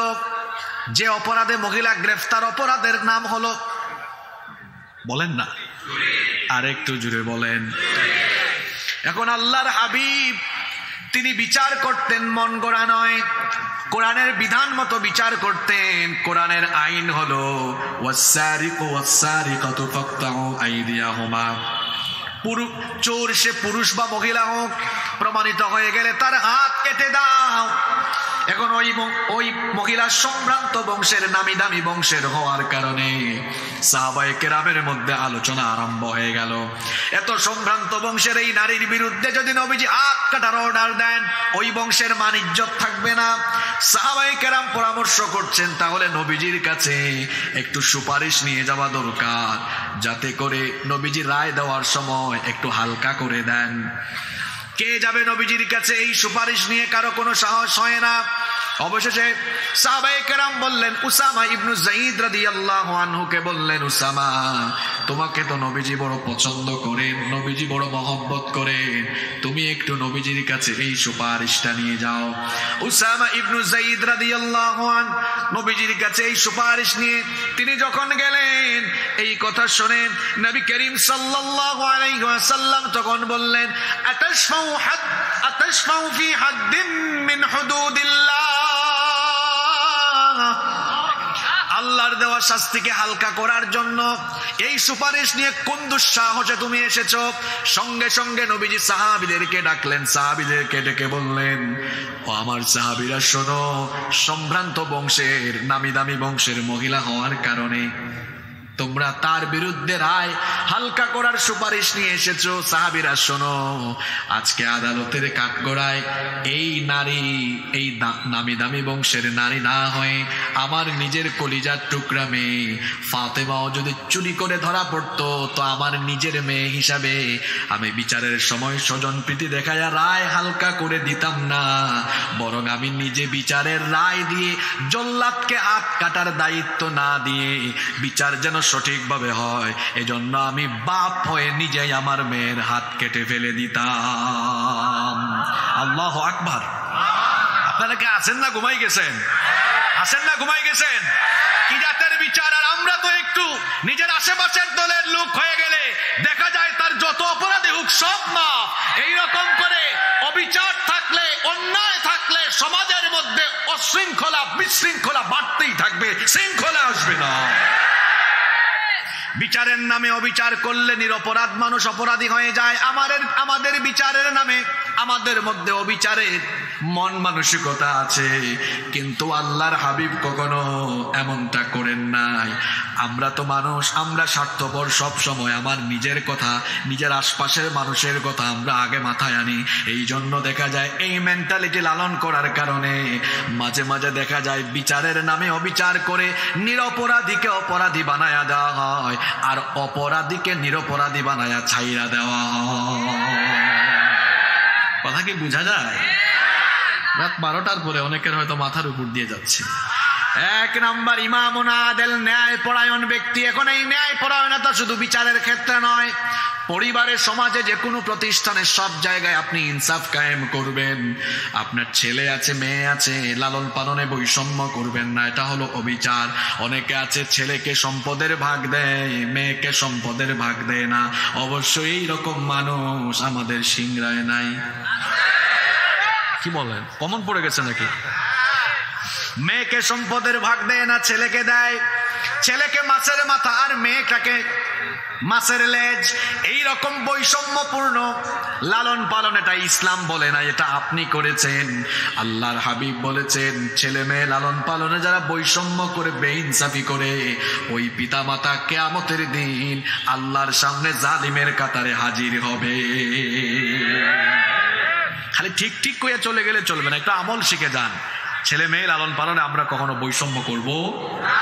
যে অপরাধে মহিলা গ্রেফতার, অপরাধের নাম হলো, বলেন না, আর একটু জুড়ে বলেন। এখন আল্লাহর হাবিব তিনি বিচার করতেন, মন গড়া নয়, কোরআনের বিধান মতো বিচার করতেন। কোরআনের আইন হলো ওয়াসসারিকু ওয়াসসারিকাতু ফাকতাউ আইদিয়াহুমা। চোর সে পুরুষ বা মহিলা হোক, প্রমাণিত হয়ে গেলে তার হাত কেটে দাও। এখন ওই মহিলা সম্ভ্রান্ত বংশের, নামি দামি বংশের হওয়ার কারণে সাহাবায়ে কেরামের মধ্যে আলোচনা আরম্ভ হয়ে গেল। এত সম্ভ্রান্ত বংশের এই নারীর বিরুদ্ধে যদি নবীজি হাত কাটার অর্ডার দেন, ওই বংশের মান ইজ্জত থাকবে না। সাহাবায়ে কেরাম পরামর্শ করছেন, তাহলে নবীজির কাছে একটু সুপারিশ নিয়ে যাওয়া দরকার, যাতে করে নবীজি রায় দেওয়ার সময় একটু হালকা করে দেন। কে যাবে নবীজির কাছে এই সুপারিশ নিয়ে? কারো কোনো সাহস হয় না। অবশেষে সাহাবায়ে কেরাম বললেন, উসামা ইবনু যায়েদ রাদিয়াল্লাহু আনহুকে বললেন, উসামা, তোমাকে তো নবীজি বড় পছন্দ করেন, নবীজি বড় মহব্বত করেন, তুমি একটু নবীজির কাছে এই সুপারিশটা নিয়ে যাও। উসামা ইবনু যায়েদ রাদিয়াল্লাহু আন নবীজির কাছে এই সুপারিশ নিয়ে তিনি যখন গেলেন, এই কথা শুনে নবী করিম সাল্লাল্লাহু আলাইহি ওয়াসাল্লাম তখন বললেন, আতাশফাউ ফি হাদ্দিন মিন হুদুদিল্লাহ। আল্লাহর দেওয়া শাস্তিকে হালকা করার জন্য এই সুপারিশ নিয়ে কোন দুঃসাহসে তুমি এসেছো? সঙ্গে সঙ্গে নবীজি সাহাবীদেরকে ডাকলেন, সাহাবীদেরকে ডেকে বললেন, ও আমার সাহাবীরা শোনো, সম্ভ্রান্ত বংশের, নামি দামি বংশের মহিলা হওয়ার কারণে তোমরা তার বিরুদ্ধে রায় হালকা করার সুপারিশ নিয়ে এসেছো। সাহাবীরা শোনো, আজকে আদালতের কাঠগড়ায় এই নারী, এই নামি দামি বংশের নারী না হয়ে আমার নিজের কলিজার টুকরা মেয়ে ফাতেমাও যদি চুরি করে ধরা পড়তো, তো আমার নিজের মেয়ে হিসাবে আমি বিচারের সময় স্বজনপ্রীতি দেখায়া রায় হালকা করে দিতাম না, বরং আমি নিজে বিচারের রায় দিয়ে জল্লাদকে হাত কাটার দায়িত্ব না দিয়ে বিচার যেন সঠিকভাবে হয়, এজন্য আমি বাপ হয়ে নিজেই আমার মেয়ের হাত কেটে ফেলে দিতাম। আল্লাহু আকবার। আপনারা কি আছেন না ঘুমাই গেছেন? আসেন না, ঘুমাই গেছেন? কি জাতের বিচার! আর আমরা তো একটু নিজের আশেপাশের দলের লোক হয়ে গেলে দেখা যায় তার যত অপরাধী হোক সব মাফ। এইরকম করে অবিচার থাকলে, অন্যায় থাকলে সমাজের মধ্যে অশৃঙ্খলা বিশৃঙ্খলা বাড়তেই থাকবে, শৃঙ্খলা আসবে না। বিচারের নামে অবিচার করলে নিরপরাধ মানুষ অপরাধী হয়ে যায়। আমাদের বিচারের নামে আমাদের মধ্যে অবিচারের মন মানসিকতা আছে, কিন্তু আল্লাহর হাবিব কখনো এমনটা করেন নাই। আমরা তো মানুষ, আমরা স্বার্থপর সব সময়। আমার নিজের কথা, নিজের আশপাশের মানুষের কথা আমরা আগে মাথায় আনি। এই জন্য দেখা যায় এই মেন্টালিটি লালন করার কারণে মাঝে মাঝে দেখা যায় বিচারের নামে অবিচার করে নিরপরাধীকে অপরাধী বানায়া দেওয়া হয়, আর অপরাধীকে নিরপরাধী বানায়া ছাইরা দেওয়া হয়। কথা কি বোঝা যায়? রাত 12টার পরে অনেকের হয়তো মাথার উপর দিয়ে যাচ্ছে। এক নাম্বার ইমামুন আদেল, ন্যায় পরায়ণ ব্যক্তি। এখন এই ন্যায় পরায়ণতা শুধু বিচারের ক্ষেত্রে নয়, পরিবারের, সমাজে, যে কোনো প্রতিষ্ঠানে, সব জায়গায় আপনি ইনসাফ কায়েম করবেন। আপনার ছেলে আছে, মেয়ে আছে, লালন পালনে বৈষম্য করবেন না, এটা হলো অবিচার। অনেকে আছে ছেলেকে সম্পদের ভাগ দেয়, মেয়েকে সম্পদের ভাগ দেয় না। অবশ্যই এইরকম মানুষ আমাদের সিংড়ায় নাই। কি বলেন, কমন পড়ে গেছে নাকি? মেয়েকে সম্পদের ভাগ দেয় না, ছেলেকে দেয়। ছেলেকে মাছের মাথা আর মেয়েটাকে মাছের লেজ। এইরকম বৈষম্যপূর্ণ লালন পালন, এটা ইসলাম বলে না, এটা আপনি করেছেন। আল্লাহর হাবিব বলেছেন, ছেলে মেয়ে লালন পালনে যারা বৈষম্য করে, বেইনসাফি করে, ওই পিতা মাতা কিয়ামতের দিন আল্লাহর সামনে জালিমের কাতারে হাজির হবে। খালি ঠিক ঠিক করে চলে গেলে চলবে না, একটু আমল শিখে যান। ছেলে মেয়ে লালন পালনে আমরা কখনো বৈষম্য করব না।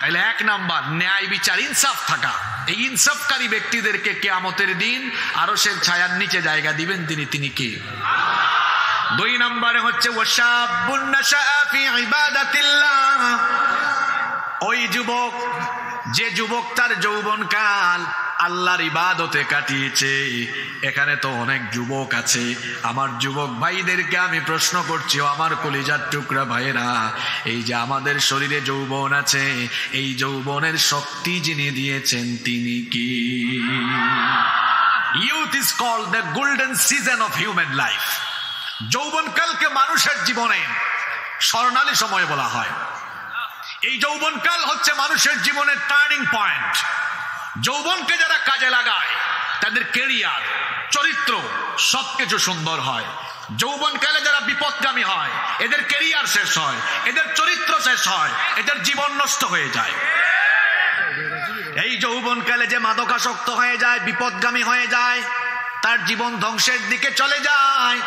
তাইলে এক নাম্বার ন্যায় বিচার, ইনসাফ থাকা। এই ইনসাফকারী ব্যক্তিদেরকে কিয়ামতের দিন আরশের ছায়ার নিচে জায়গা দিবেন তিনি কে? দুই নম্বরে হচ্ছে ওয়াশাবুন নাশাআ ফি ইবাদাতিল্লাহ। ওই যুবক, যে যুবক তার যৌবনকাল আল্লাহর ইবাদতে কাটিয়েছে। এখানে তো অনেক যুবক আছে। আমার যুবক ভাইদেরকে আমি প্রশ্ন করছি, ও আমার কলিজার টুকরা ভাইয়েরা, এই যে আমাদের শরীরে যৌবন আছে, এই যৌবনের শক্তি যিনি দিয়েছেন তিনি কি? Youth is called the golden season of human life. যৌবনকালকে মানুষের জীবনে স্বর্ণালী সময় বলা হয়। এই যৌবনকাল হচ্ছে মানুষের জীবনের টার্নিং পয়েন্ট। যৌবনকে যারা কাজে লাগায় তাদের ক্যারিয়ার, চরিত্র সবকিছু সুন্দর হয়। যৌবনকালে যারা বিপদগামী হয় এদের ক্যারিয়ার শেষ হয়, এদের চরিত্র শেষ হয়, এদের জীবন নষ্ট হয়ে যায়। এই যৌবনকালে যে মাদকাসক্ত হয়ে যায়, বিপদগামী হয়ে যায়, তার জীবন ধ্বংসের দিকে চলে যায়।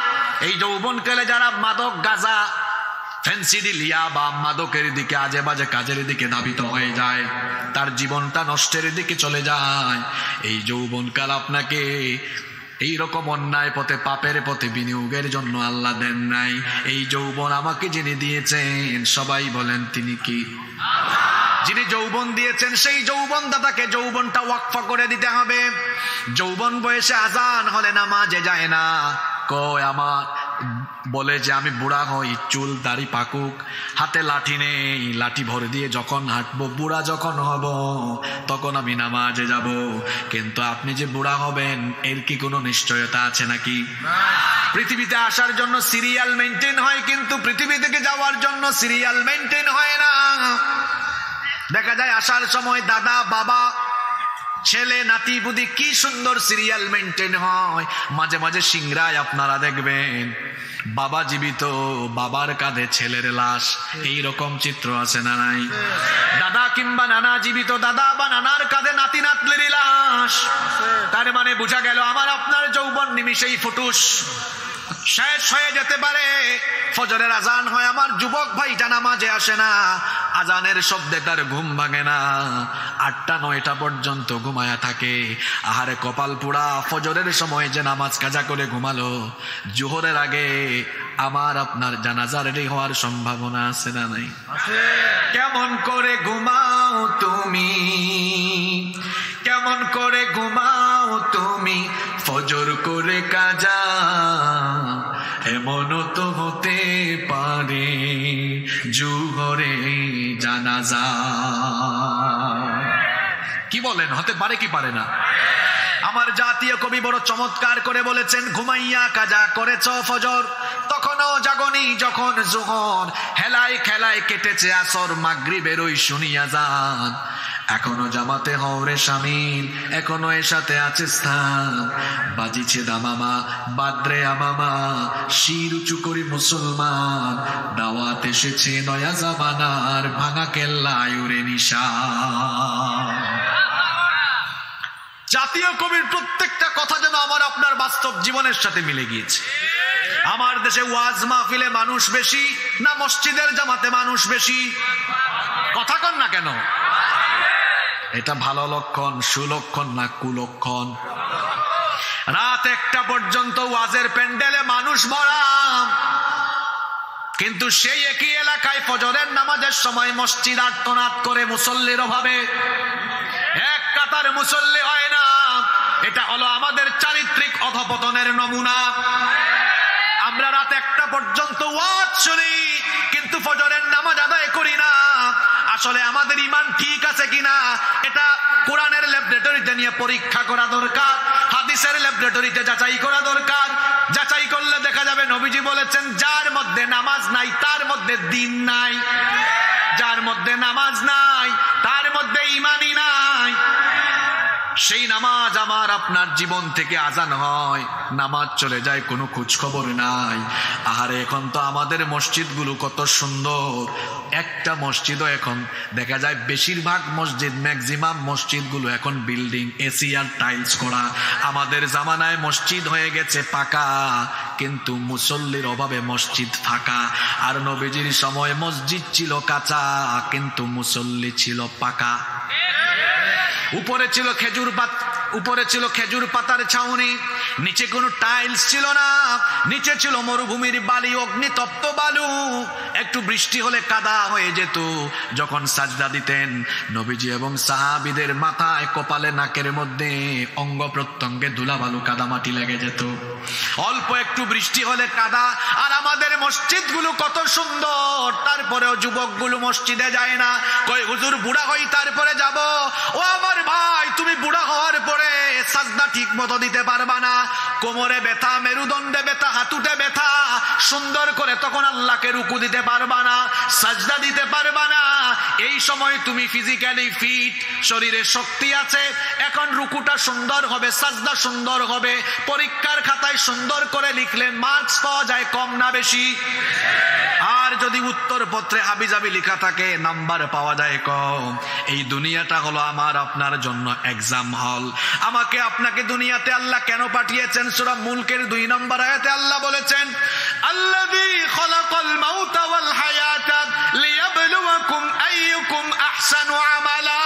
এই যৌবনকালে যারা মাদক, গাঁজা, ফেন্সিডিলিয়া বা মাদকের দিকে, আজে বাজে কাজের দিকে ধাবিত হয়ে যায়, তার জীবনটা নষ্টের দিকে চলে যায়। এই যৌবনকাল আপনাকে এইরকম অন্যায় পথে, পাপের পথে বিনিয়োগের জন্য আল্লাহ দেন নাই। এই যৌবন আমাকে যিনি দিয়েছেন, সবাই বলেন তিনি কি? যিনি যৌবন দিয়েছেন সেই যৌবন দাতাকে যৌবনটা ওয়াকফা করে দিতে হবে। যৌবন বয়সে আজান হলে নামাজে যায় না, কয় আমার বলে যে আমি বুড়া হই, চুল দাড়ি পাকুক, হাতে লাঠি নেই, লাঠি ভরে দিয়ে যখন হাঁটবো, বুড়া যখন হব তখন আমি নামাজে যাব। কিন্তু আপনি যে বুড়া হবেন এর কি কোনো নিশ্চয়তা আছে নাকি? পৃথিবীতে আসার জন্য সিরিয়াল মেনটেন হয়, কিন্তু পৃথিবী থেকে যাওয়ার জন্য সিরিয়াল মেনটেন হয় না। দেখা যায় আসার সময় দাদা, বাবা, ছেলে, নাতি, বুদি কি সুন্দর সিরিয়াল মেনটেন হয়। মাঝে মাঝে সিংড়ায় আপনারা দেখবেন বাবা জীবিত, বাবার কাঁধে ছেলের লাশ। এইরকম চিত্র আছে না নাই? দাদা কিংবা নানা জীবিত, দাদা বা নানার কাঁধে নাতি নাতনির লাশ। তার মানে বোঝা গেল আমার আপনার যৌবন নিমিষেই ফুটুস শেষ হয়ে যেতে পারে। ফজরের আজান হয়, আমার যুবক ভাইটা নামাজে আসে না, আজানের শব্দে তার ঘুম ভাঙে না, 8টা-9টা পর্যন্ত ঘুমায়া থাকে। আহারে কপাল পোড়া, ফজরের সময় যে নামাজ কাজা করে ঘুমালো, জোহরের আগে আমার আপনার জানাজা রেডি হওয়ার সম্ভাবনা আছে না নাই? কেমন করে ঘুমাও তুমি, কেমন করে ঘুমাও তুমি, ফজর করে কাজা, এমনও তো হতে পারে জুহরে জানাজা। কি বলেন, হতে পারে কি পারে না? আমার জাতীয় কবি বড় চমৎকার করে বলেছেন, ঘুমাইয়া কাজা করেছ ফজর, তখনও জাগনি যখন জোহর, হেলায় খেলায় কেটেছে আসর, মাগরিবের ওই শুনিয়া যান, এখনো জামাতে হওরে শামিল, এখনো এর সাথে আছে স্থান, বাজিছে দামামা বাদ্রে আমামা, শির উঁচু করি মুসলমান, দাওয়াত এসেছে নয়া জামানার, ভাঙা কেল্লায় উড়ে নিশান। জাতীয় কবির প্রত্যেকটা কথা যেন আমার আপনার বাস্তব জীবনের সাথে মিলে গিয়েছে। আমার দেশে ওয়াজ মাহফিলে মানুষ বেশি না মসজিদের জামাতে মানুষ বেশি? কথা কন না কেন? এটা ভালো লক্ষণ, সুলক্ষণ না কুলক্ষণ? রাত 1টা পর্যন্ত ওয়াজের প্যান্ডেলে মানুষ ভরা, কিন্তু সেই একই এলাকায় ফজরের নামাজের সময় মসজিদ আর্তনাদ করে মুসল্লির অভাবে এক কাতার মুসল্লি হয় না। এটা হলো আমাদের চারিত্রিক অধপতনের নমুনা। আমরা রাত 1টা পর্যন্ত ওয়াজ শুনি, কিন্তু ফজরের নামাজ আদায় করি না। আসলে আমাদের ঈমান ঠিক আছে কিনা এটা কোরআনের ল্যাবরেটরিতে নিয়ে পরীক্ষা করা দরকার, হাদিসের ল্যাবরেটরিতে যাচাই করা দরকার। যাচাই করলে দেখা যাবে নবীজি বলেছেন, যার মধ্যে নামাজ নাই তার মধ্যে দ্বীন নাই, যার মধ্যে নামাজ নাই তার মধ্যে ঈমানই নাই। সেই নামাজ আমার আপনার জীবন থেকে আজান হয়, নামাজ চলে যায়, কোনো খোঁজ খবর নাই। আহারে এখন তো আমাদের মসজিদগুলো কত সুন্দর, একটা মসজিদও এখন দেখা যায়, বেশিরভাগ মসজিদ ম্যাক্সিমাম মসজিদগুলো এখন বিল্ডিং, এসি আর টাইলস করা। আমাদের জামানায় মসজিদ হয়ে গেছে পাকা, কিন্তু মুসল্লির অভাবে মসজিদ ফাঁকা। আর নবীজির সময় মসজিদ ছিল কাঁচা, কিন্তু মুসল্লি ছিল পাকা। উপরে ছিল খেজুর পাতার ছাউনি, নিচে কোনো টাইলস ছিল না, নিচে ছিল মরুভূমির বালি, অগ্নিতপ্ত বালু। একটু বৃষ্টি হলে কাদা হয়ে যেত। যখন সাজদা দিতেন নবীজি এবং সাহাবীদের মাথায়, কপালে, নাকের মধ্যে, অঙ্গ প্রত্যঙ্গে ধুলাবালু কাদামাটি লেগে যেত। অল্প একটু বৃষ্টি হলে কাদা। আর আমাদের মসজিদগুলো কত সুন্দর, তারপরেও যুবকগুলো মসজিদে যায় না, কই হুজুর বুড়া হই তারপরে যাব। ও আমার ভাই, তুমি বুড়া হওয়ার পরে সাজদা ঠিক মতো দিতে পারবা না, কোমরে ব্যথা, মেরুদণ্ডে ব্যথা, হাঁটুতে ব্যথা, সুন্দর করে তখন আল্লাহকে রুকু দিতে পারবা না, সাজদা দিতে পারবা না। এই সময় তুমি ফিজিক্যালি ফিট, শরীরে শক্তি আছে, এখন রুকুটা সুন্দর হবে, সাজদা সুন্দর হবে, পরীক্ষার খাতায় সুন্দর করে লিখলে মার্কস পাওয়া যায় কম না বেশি? আর যদি উত্তর পত্রে হাবিজাবি লেখা থাকে নাম্বার পাওয়া যায় কম। এই দুনিয়াটা হলো আমার আপনার জন্য এক্সাম হল। আমাকে আপনাকে দুনিয়াতে আল্লাহ কেন পাঠিয়েছেন? সূরা মুলকের 2 নম্বর আয়াতে আল্লাহ বলেছেন, আল্লাযী খালাকাল মাউতা ওয়াল হায়াতা লিয়াবলুয়াকুম আইয়ুকুম আহসানু আমালা।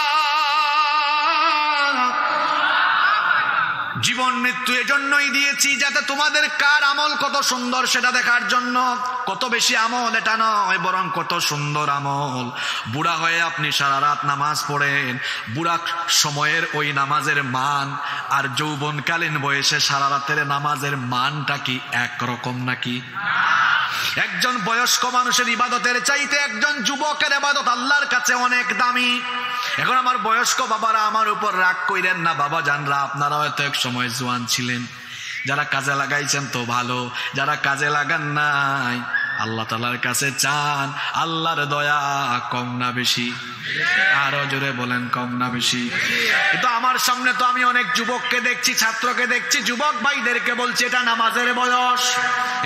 জীবন মৃত্যু এজন্যই দিয়েছি যাতে তোমাদের কার আমল কত সুন্দর সেটা দেখার জন্য। কত বেশি আমল এটা নয়, বরং কত সুন্দর আমল। বুড়া হয়ে আপনি সারা রাত নামাজ পড়েন, বুড়া সময়ের ওই নামাজের মান আর যৌবনকালীন বয়সে সারা রাতের নামাজের মানটা কি একরকম নাকি? একজন বয়স্ক মানুষের ইবাদতের চাইতে একজন যুবকের ইবাদত আল্লাহর কাছে অনেক দামি। এখন আমার বয়স্ক বাবারা আমার উপর রাগ কইরেন না, বাবা জানরা, আপনারা হয়তো এক সময় জোয়ান ছিলেন, যারা কাজে লাগাইছেন তো ভালো, যারা কাজে লাগান নাই আল্লাহ তাআলার কাছে চান আল্লাহর দয়া কম না বেশি? আরো জোরে বলেন, কম না বেশি? কিন্তু আমার সামনে তো আমি অনেক যুবককে দেখছি, ছাত্রকে দেখছি, যুবক ভাইদেরকে বলছি এটা নামাজের বয়স,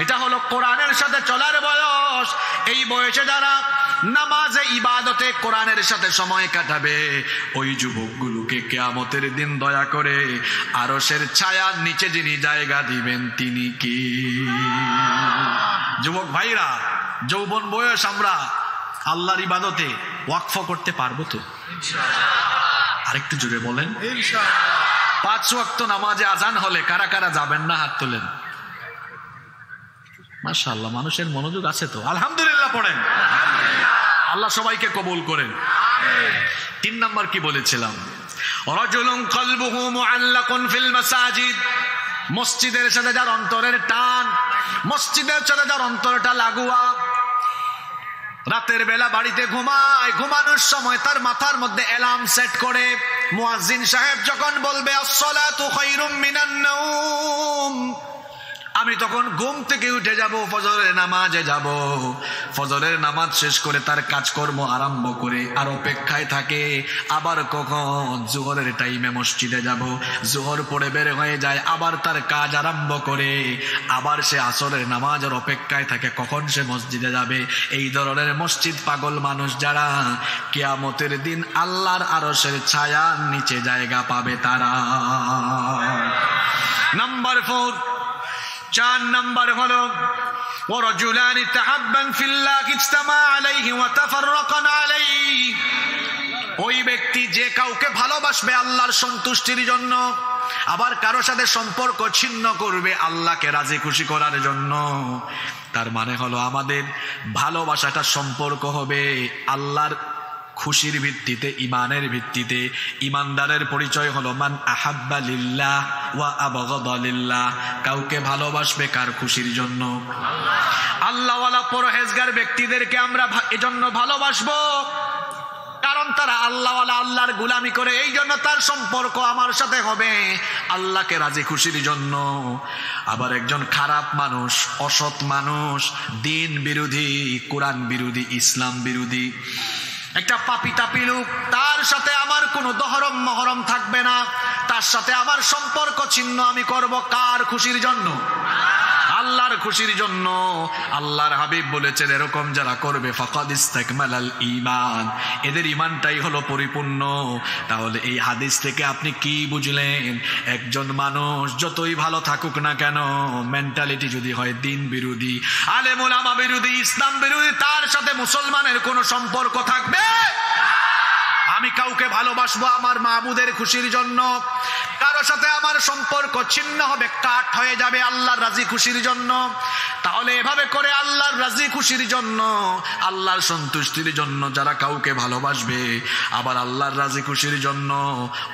এটা হলো কোরআনের সাথে চলার বয়স। এই বয়সে যারা নামাজে, ইবাদতে, কোরআনের সাথে সময় কাটাবে, ওই যুবকগুলোকে কিয়ামতের দিন দয়া করে আরশের ছায়ার নিচে যিনি জায়গা দিবেন তিনি কি? যুবক ভাইরা, যৌবন বয়স আমরা আল্লাহর ইবাদতে ওয়াকফ করতে পারবো তো? আরেকটু জোরে বলেন। 5 ওয়াক্ত নামাজে আজান হলে কারা কারা যাবেন না হাত তোলেন। মাশাআল্লাহ, মানুষের মনোযোগ আছে তো, আলহামদুলিল্লাহ পড়েন। আল্লাহ সবাইকে কবুল করেন। 3 নাম্বার কি বলেছিলাম? রাজুলুন কলবুহু মুআল্লাকুন ফিল মাসাজিদ। মসজিদের সাথে যার অন্তরের টান, মসজিদের সাথে যার অন্তরটা লাগোয়া। রাতের বেলা বাড়িতে ঘুমায়, ঘুমানোর সময় তার মাথার মধ্যে অ্যালার্ম সেট করে মুয়াজ্জিন সাহেব যখন বলবে আসসালাতু খায়রুম মিনান নাওম, আমি তখন ঘুম থেকে উঠে যাব, ফজরের নামাজে যাব। ফজরের নামাজ শেষ করে তার কাজকর্ম আরম্ভ করে আর অপেক্ষায় থাকে আবার কখন জোহরের টাইমে মসজিদে যাব। জোহর পড়ে বের হয়ে যায়, আবার তার কাজ আরম্ভ করে, আবার সে আসরের নামাজের অপেক্ষায় থাকে কখন সে মসজিদে যাবে। এই ধরনের মসজিদ পাগল মানুষ যারা, কিয়ামতের দিন আল্লাহর আরশের ছায়ার নিচে জায়গা পাবে তারা। নাম্বার 4, 4 নাম্বার হলো ওয়ারাজুলানি তাহাব্বান ফিল্লাহ ইজতামা আলাইহি ওয়া তাফাররাকান আলাইহি। ওই ব্যক্তি যে কাউকে ভালোবাসবে আল্লাহর সন্তুষ্টির জন্য, আবার কারো সাথে সম্পর্ক ছিন্ন করবে আল্লাহকে রাজি খুশি করার জন্য, তার মানে হলো আমাদের ভালোবাসাটা সম্পর্ক হবে আল্লাহর খুশির ভিত্তিতে, ইমানের ভিত্তিতে। ইমানদারের পরিচয় হলো মান আহাব্বা লিল্লাহ ওয়া আবগাদা লিল্লাহ। কাউকে ভালোবাসবে কার খুশির জন্য? আল্লাহওয়ালা পরহেজগার ব্যক্তিদেরকে আমরা এজন্য ভালোবাসবো কারণ তারা আল্লাহওয়ালা, আল্লাহর গোলামি করে, এই জন্য তার সম্পর্ক আমার সাথে হবে আল্লাহকে রাজি খুশির জন্য। আবার একজন খারাপ মানুষ, অসৎ মানুষ, দিন বিরোধী, কোরআন বিরোধী, ইসলাম বিরোধী, একটা পাপী তাপী লোক, তার সাথে আমার কোনো দহরম মহরম থাকবে না, তার সাথে আমার সম্পর্ক ছিন্ন আমি করব কার খুশির জন্য? আল্লাহর খুশির জন্য। আল্লাহর হাবিব বলেছেন এরকম যারা করবে ফাকাদ ইস্তাকমালাল ঈমান, এদের ঈমানটাই হলো পরিপূর্ণ। তাহলে এই হাদিস থেকে আপনি কি বুঝলেন? একজন মানুষ যতই ভালো থাকুক না কেন, মেন্টালিটি যদি হয় দিন বিরোধী, আলেম ওলামা বিরোধী, ইসলাম বিরোধী, তার সাথে মুসলমানের কোনো সম্পর্ক থাকবে? আমি কাউকে ভালোবাসবো আমার মাবুদের খুশির জন্য, কারো সাথে আমার সম্পর্ক ছিন্ন হবে, কাট হয়ে যাবে আল্লাহর রাজি খুশির জন্য। তাহলে এভাবে করে আল্লাহর রাজি খুশির জন্য, আল্লাহর সন্তুষ্টির জন্য যারা কাউকে ভালোবাসবে, আবার আল্লাহর রাজি খুশির জন্য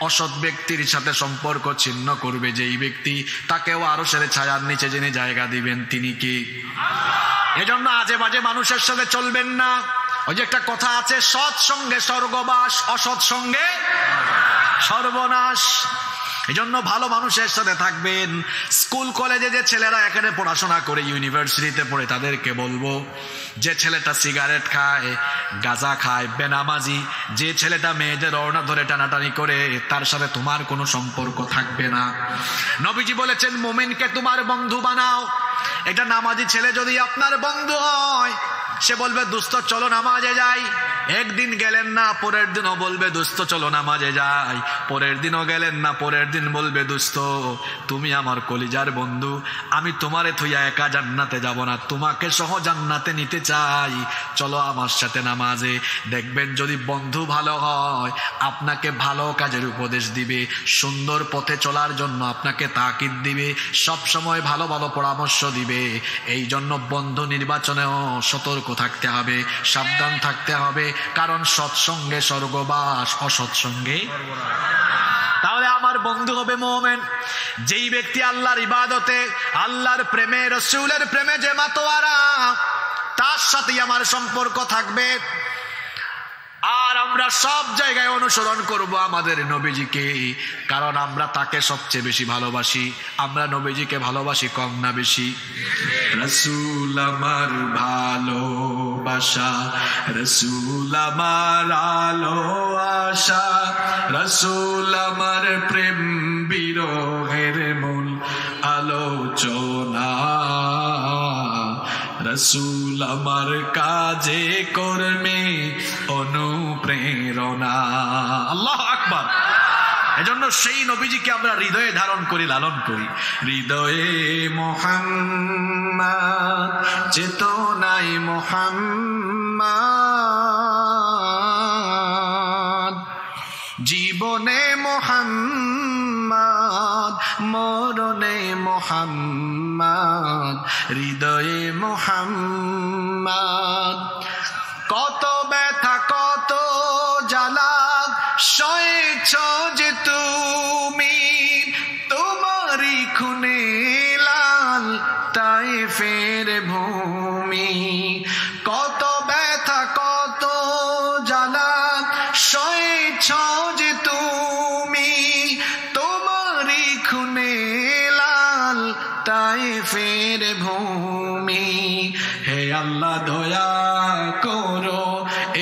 অসৎ ব্যক্তির সাথে সম্পর্ক ছিন্ন করবে যেই ব্যক্তি, তাকেও আরশের ছায়ার নিচে যিনি জায়গা দিবেন তিনি কি? এজন্য আজে বাজে মানুষের সাথে চলবেন না। ওই যে একটা কথা আছে, সৎ সঙ্গে স্বর্গবাস, অসৎ সঙ্গে সর্বনাশ। এজন্য ভালো মানুষের সাথে থাকবেন। স্কুল কলেজে যে ছেলেরা এখানে পড়াশোনা করে, ইউনিভার্সিটিতে পড়ে, তাদেরকে বলবো যে ছেলেটা সিগারেট খায়, গাঁজা খায়, বেনামাজি, যে ছেলেটা মেয়েদের ওড়না ধরে টানাটানি করে, তার সাথে তোমার কোনো সম্পর্ক থাকবে না। নবীজি বলেছেন মুমিনকে তোমার বন্ধু বানাও। এটা নামাজি ছেলে যদি আপনার বন্ধু হয়, সে বলবে দোস্ত চলো নামাজে যাই, একদিন গেলেন না পরের দিনও বলবে দোস্ত চলো নামাজে যাই, পরের দিনও গেলেন না পরের দিন বলবে দোস্ত তুমি আমার কলিজার বন্ধু, আমি তোমারে থইয়া একা জান্নাতে যাব না, তোমাকে সহ জান্নাতে নিতে চাই, চলো আমার সাথে নামাজে। দেখবেন যদি বন্ধু ভালো হয় আপনাকে ভালো কাজের উপদেশ দিবে, সুন্দর পথে চলার জন্য আপনাকে তাকিদ দিবে, সব সময় ভালো ভালো পরামর্শ দিবে। এই জন্য বন্ধু নির্বাচনেও সতর্ক থাকতে হবে, সাবধান থাকতে হবে, কারণ সৎসঙ্গে স্বর্গবাস, অসৎসঙ্গে। তাহলে আমার বন্ধু হবে মুমিন যেই ব্যক্তি আল্লাহর ইবাদতে, আল্লাহর প্রেমে, রাসূলের প্রেমে যে মাতোয়ারা, তার সাথেই আমার সম্পর্ক থাকবে। আর আমরা সব জায়গায় অনুসরণ করব আমাদের নবীজিকে, কারণ আমরা তাকে সবচেয়ে বেশি ভালোবাসি। আমরা নবীজিকে ভালোবাসি কম না বেশি? রাসূল আমার ভালোবাসা, রাসূল আমার আলো আশা, রাসূল আমার প্রেম বিরহের মূল আলোচনা, রাসূল আমার কাজে কর্মে অনুপ্রেরণা। আল্লাহু আকবার। এজন্য সেই নবীজিকে আমরা হৃদয়ে ধারণ করি, লালন করি। হৃদয়ে মুহাম্মদ, চেতনায় মুহাম্মদ, জীবনে মুহাম্মদ, মরণে মুহাম্মদ, হৃদয়ে মুহাম্মদ। কত ব্যথা কত জ্বালা সয়েছ যে তুমি, তোমারই খুনে লাল তায়েফের ভূমি। কত ব্যথা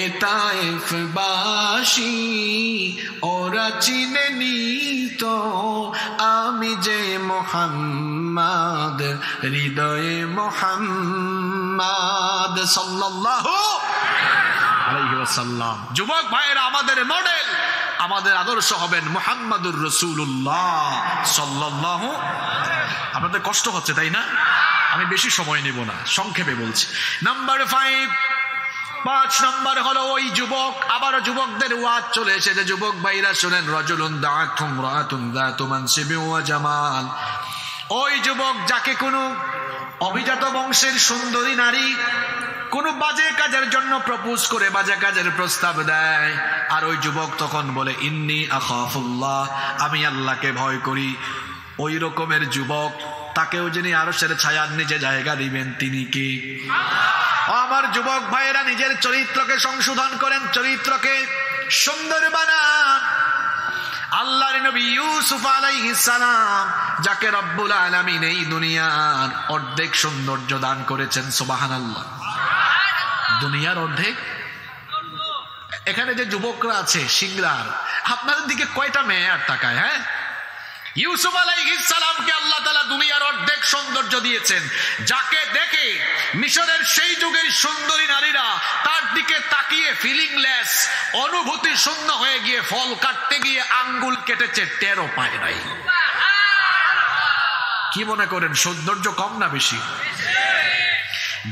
এ তায়েফবাসী ওরা চিনেনি তো আমি যে মুহাম্মদ হৃদয়ে মুহাম্মদ সাল্লাল্লাহু আলাইহি ওয়াসাল্লাম। যুবক ভাইয়েরা, আমাদের মডেল, আমাদের আদর্শ হবেন মুহাম্মাদুর রাসূলুল্লাহ সাল্লাল্লাহু। আপনাদের কষ্ট হচ্ছে তাই না? আমি বেশি সময় নিব না, সংক্ষেপে বলছি। নাম্বার 5 নম্বর হলো ওই যুবক। আবার যুবকদের ওয়াজ চলে এসেছে। যুবক ভাইরা শুনেন, রাজুলুন দাআতুম রাআতুন যাতু মানসিবি ওয়া জামাল। ওই যুবক যাকে কোনো অভিজাত বংশের সুন্দরী নারী কোনো বাজে কাজের জন্য প্রপোজ করে, বাজে কাজের প্রস্তাব দেয়, আর ওই যুবক তখন বলে ইন্নী আখাফুল্লাহ, আমি আল্লাহকে ভয় করি। ওই রকমের যুবক, তাকেও যিনি আরশের ছায়ার নিচে জায়গা দিবেন তিনি কি? আমার যুবক ভাইয়েরা, নিজের চরিত্রকে সংশোধন করেন, চরিত্রকে সুন্দর বানান। আল্লাহর নবী ইউসুফ আলাইহিস সালাম, যাকে রব্বুল আলামিন এই দুনিয়ার অর্ধেক সৌন্দর্য দান করেছেন, সুবহানাল্লাহ। দুনিয়ার অর্ধেক। এখানে যে যুবকরা আছে সিংরার, আপনাদের দিকে কয়টা মেয়ে আর তাকায়? হ্যাঁ, ইউসুফ আলাইহিস সালামকে আল্লাহ তাআলা দুনিয়ার অর্ধেক সৌন্দর্য দিয়েছেন, যাকে দেখে মিশরের সেই যুগের সুন্দরী নারীরা তার দিকে তাকিয়ে ফিলিংলেস, অনুভূতি শূন্য হয়ে গিয়ে ফল কাটতে গিয়ে আঙ্গুল কেটেছে, টেরও পায় নাই। কি মনে করেন, সৌন্দর্য কম না বেশি?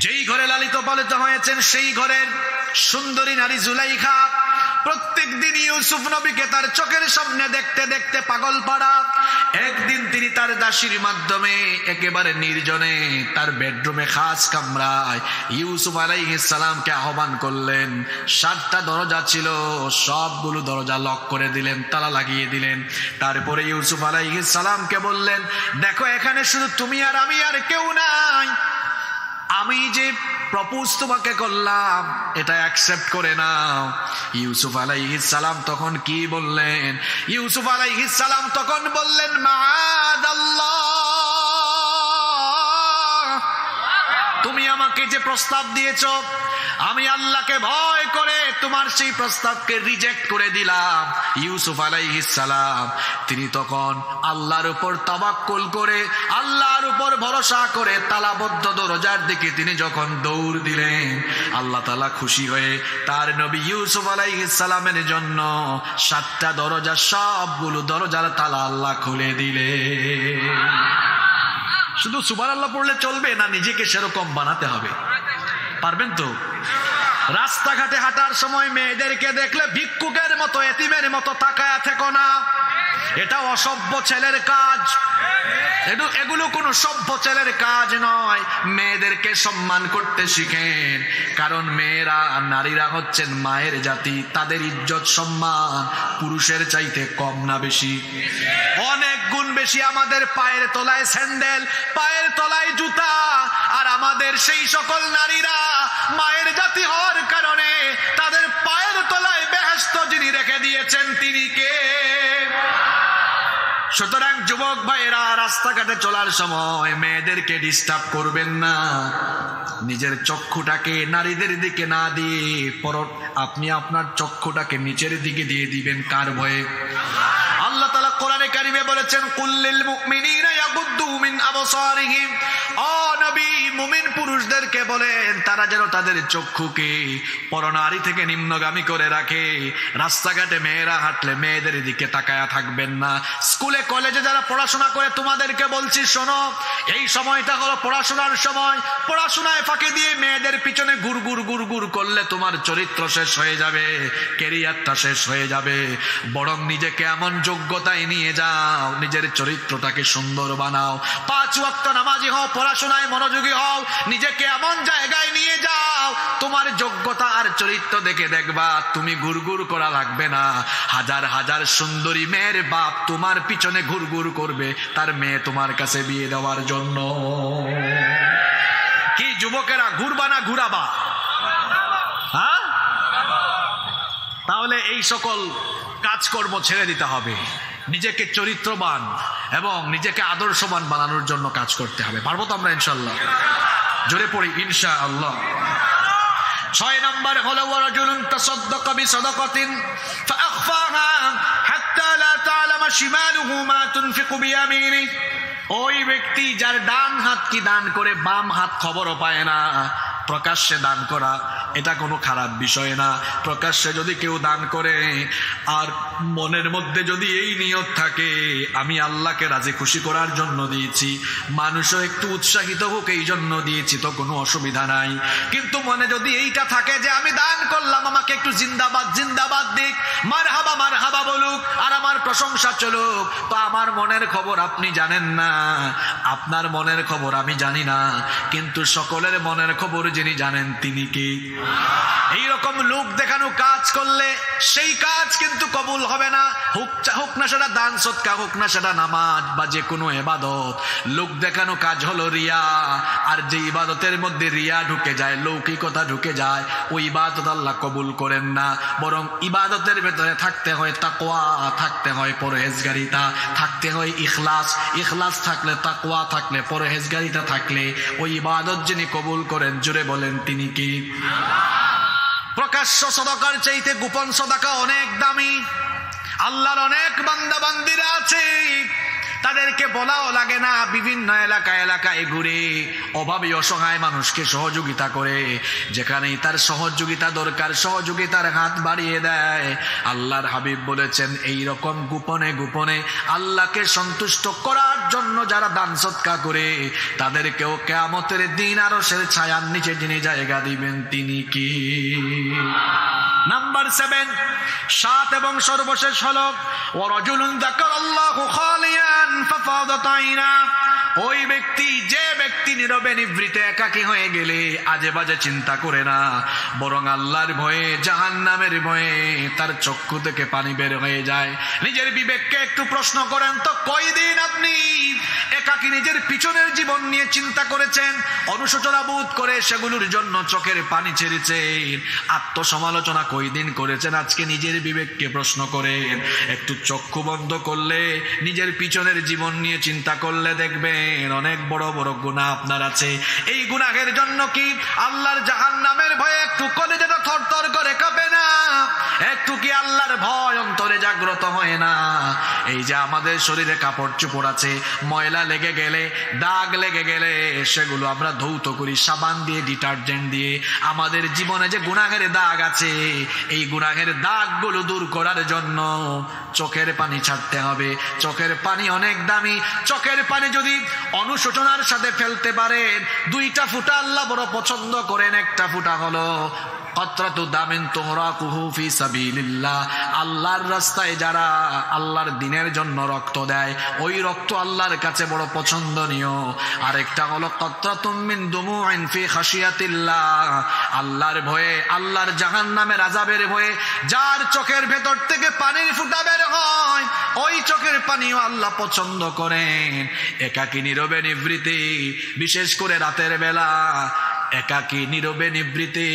যেই ঘরে লালিত পালিত হয়েছেন সেই ঘরের সুন্দরী নারী জুলাইখা প্রত্যেক দিন ইউসুফ নবীকে তার চোখের সামনে দেখতে দেখতে পাগল পাড়া। একদিন তিনি তার দাসীর মাধ্যমে একেবারে নির্জনে তার বেডরুমে খাস কামরায় ইউসুফ আলাইহিস সালামকে আহ্বান করলেন। 7টা দরজা ছিল, সবগুলো দরজা লক করে দিলেন, তালা লাগিয়ে দিলেন। তারপরে ইউসুফ আলাইহিস সালামকে বললেন, দেখো এখানে শুধু তুমি আর আমি, আর কেউ নাই। আমি যে প্রপোজ তোমাকে করলাম এটা অ্যাকসেপ্ট করে নাও। ইউসুফ আলাইহিস সালাম তখন কি বললেন? ইউসুফ আলাইহিস সালাম তখন বললেন, মাআদাল্লাহ, তুমি আমাকে যে প্রস্তাব দিয়েছো, আমি আল্লাহকে ভয় করে তোমার সেই প্রস্তাবকে রিজেক্ট করে দিলাম। ইউসুফ আলাইহিস সালাম তিনি তখন আল্লাহর উপর তাওয়াক্কুল করে, আল্লাহর উপর ভরসা করে তালাবদ্ধ দরজার দিকে তিনি যখন দৌড় দিলেন, আল্লাহ তাআলা খুশি হয়ে তার নবী ইউসুফ আলাইহিস সালামের জন্য 7টা দরজা, সবগুলো দরজার তালা আল্লাহ খুলে দিলেন। শুধু সুবহানাল্লাহ পড়লে চলবে না, নিজেকে সেরকম বানাতে হবে। পারবেন তো? রাস্তাঘাটে হাঁটার সময় মেয়েদেরকে দেখলে ভিক্ষুকের মতো, এতিমের মতো তাকায়া থেকো না। এটা অসভ্য ছেলের কাজ, এগুলো কোনো সভ্য ছেলের কাজ নয়। মেয়েদেরকে সম্মান করতে শিখেন, কারণ মেয়েরা, নারীরা হচ্ছেন মায়ের জাতি, তাদের ইজ্জত সম্মান পুরুষের চাইতে কম না বেশি? অনেক গুণ বেশি। আমাদের পায়ের তলায় স্যান্ডেল, পায়ের তলায় জুতা, আর আমাদের সেই সকল নারীরা মায়ের জাতি হওয়ার কারণে তাদের পায়ের তলায় বেহেশত যিনি রেখে দিয়েছেন তিনি কে? সুতরাং যুবক ভাইয়েরা, রাস্তাঘাটে চলার সময় মেয়েদেরকে ডিস্টার্ব করবেন না। নিজের চক্ষুটাকে নারীদের দিকে না দিয়ে আপনি আপনার চক্ষুটাকে নিচের দিকে দিয়ে দিবেন। কার ভয়ে? আল্লাহ তাআলা কোরআনে কারিমে বলেছেন, কুল্লিল মুমিনিনা ইয়াগুদ্দু মিন আবসারিহিম। ও নবী, মুমিন পুরুষদেরকে বলেন তারা যেন তাদের চক্ষুকে পরনারী থেকে নিম্নগামী করে রাখে। রাস্তাঘাটে মেয়েরা হাঁটলে মেয়েদের দিকে তাকায়া থাকবেন না। স্কুলে কলেজে যারা পড়াশোনা করে তোমাদেরকে বলছি, শোনো, এই সময়টা হলো পড়াশোনার সময়। পড়াশোনায় ফাঁকি দিয়ে মেয়েদের পিছনে গুড় করলে তোমার চরিত্র শেষ হয়ে যাবে, ক্যারিয়ারটা শেষ হয়ে যাবে। বরং নিজেকে এমন যোগ্যতায় নিয়ে যাও, নিজের চরিত্রটাকে সুন্দর বানাও। 5 ওয়াক্ত নামাজি হও, পড়াশোনায় মনোযোগী হও, নিজেকে এমন জায়গায় নিয়ে যাও তোমার যোগ্যতা আর চরিত্র দেখে দেখবা তুমি গুড় করা লাগবে না। হাজার হাজার সুন্দরী মেয়ের বাপ তোমার পিছনে ঘুরঘুর করবে তার মেয়ে তোমার কাছে বিয়ে দেওয়ার জন্য। কি যুবকেরা, ঘুরবা না ঘুরাবা? হ্যাঁ, তাহলে এই সকল কাজকর্ম ছেড়ে দিতে হবে। নিজেকে চরিত্রবান এবং নিজেকে আদর্শবান বানানোর জন্য কাজ করতে হবে। পারবো তো আমরা ইনশাআল্লাহ? জোরে পড়ি ইনশাআল্লাহ। 6 নম্বর হলো ওয়ারাজুলুন তাসাদদাকা বিসাদাকাতিন ফাআখফাহা হাত্তা লা তা'লামা শিমালুহু মা তুনফিকু বিয়ামিনিহি। ওই ব্যক্তি যার ডান হাত কি দান করে বাম হাত খবরও পায় না। প্রকাশ্যে দান করা এটা কোনো খারাপ বিষয় না। প্রকাশ্যে যদি কেউ দান করে আর মনের মধ্যে যদি এই নিয়ত থাকে আমি আল্লাহকে রাজি খুশি করার জন্য দিয়েছি, মানুষও একটু উৎসাহিত হোক এই জন্য দিয়েছি, তো কোনো অসুবিধা নাই। কিন্তু মনে যদি এইটা থাকে যে আমি দান করলাম, আমাকে একটু জিন্দাবাদ জিন্দাবাদ দিক, মারহাবা মারহাবা বলুক, আর আমার প্রশংসা চলুক, তো আমার মনের খবর আপনি জানেন না, আপনার মনের খবর আমি জানি না, কিন্তু সকলের মনের খবর যিনি জানেন তিনি কি? এইরকম লোক দেখানো কাজ করলে সেই কাজ কিন্তু কবুল হবে না। হোক না সেটা দান সদকা, হোক না সেটা নামাজ বা যে কোনো ইবাদত। লোক দেখানো কাজ হলো রিয়া, আর যে ইবাদতের মধ্যে রিয়া ঢুকে যায়, লৌকিকতা ঢুকে যায়, ওই ইবাদত আল্লাহ কবুল করেন না। বরং ইবাদতের ভেতরে থাকতে হয় তাকওয়া, থাকতে হয় পরহেজগারিতা, থাকতে হয় ইখলাস। ইখলাস থাকলে, তাকওয়া থাকলে, পরহেজগারিতা থাকলে ওই ইবাদত যিনি কবুল করেন, জোরে বলেন তিনি কি? প্রকাশ্য সদকার চাইতে গোপন সদকা অনেক দামি। আল্লাহর অনেক বান্দা বান্দিরা আছে, তাদেরকে বলাও লাগে না, বিভিন্ন এলাকায় ঘুরে অভাবী অসহায় মানুষকে সহযোগিতা করে, যেখানেই তার সহযোগিতা দরকার সহযোগিতার হাত বাড়িয়ে দেয়। আল্লাহর হাবিব বলেছেন এই রকম গোপনে গোপনে আল্লাহকে সন্তুষ্ট করার জন্য যারা দান সদকা করে তাদেরকেও কিয়ামতের দিন আরশের ছায়ার নিচে যিনি জায়গা দিবেন তিনি কি? নাম্বার 7, 7 এবং সর্বশেষ হলো ওয়ারাজুলুন যাকারাল্লাহু খালিয়ান ফাফাদাত আইনা। ওই ব্যক্তি, যে ব্যক্তি নীরবে নিভৃতে একাকী হয়ে গেলে আজে বাজে চিন্তা করে না, বরং আল্লাহর ভয়ে, জাহান্নামের ভয়ে তার চক্ষু থেকে পানি বের হয়ে যায়। নিজের বিবেককে একটু প্রশ্ন করেন তো, কয়দিন আপনি একাকী নিজের পিছনের জীবন নিয়ে চিন্তা করেছেন, অনুশোচনা বোধ করে সেগুলোর জন্য চোখের পানি ছেড়েছেন? আত্মসমালোচনা কয়দিন করেছেন? আজকে নিজের বিবেককে প্রশ্ন করেন। একটু চক্ষু বন্ধ করলে, নিজের পিছনের জীবন নিয়ে চিন্তা করলে দেখবেন অনেক বড় বড় গুনাহ আপনার আছে। এই গুনাহের জন্য কি আল্লাহর জাহান্নামের ভয়ে একটু কলিজাটা থরথর করে কাঁপে না? একটু কি আল্লাহর ভয় অন্তরে জাগ্রত হয় না? এই যে আমাদের শরীরে কাপড় চোপড় আছে, ময়লা লেগে গেলে, দাগ লেগে গেলে সেগুলো আমরা ধৌত করি সাবান দিয়ে, ডিটারজেন্ট দিয়ে। আমাদের জীবনে যে গুনাহের দাগ আছে, এই গুনাহের দাগগুলো দূর করার জন্য চোখের পানি ছাড়তে হবে। চোখের পানি অনেক দামি। চোখের পানি যদি অনুশোচনার সাথে ফেলতে পারেন, 2টা ফুটা আল্লাহ বড় পছন্দ করেন। একটা ফুটা হলো কতরাতু দামিন তুহরাকুহু ফি সাবিলিল্লাহ, আল্লাহর রাস্তায় যারা আল্লাহর দ্বীনের জন্য রক্ত দেয়, ওই রক্ত আল্লাহর কাছে বড় পছন্দনীয়। আরেকটা হলো কতরাতুম মিন দুমুইন ফি খাশিয়াতিল্লাহ, আল্লাহর ভয়ে, আল্লাহর জাহান্নামের আযাবের ভয়ে যার চোখের ভেতর থেকে পানির ফুঁটা বের হয়, ওই চোখের পানিও আল্লাহ পছন্দ করেন। একাকী নীরবে নিভৃতে, বিশেষ করে রাতের বেলা একাকী নীরবে নিভৃতে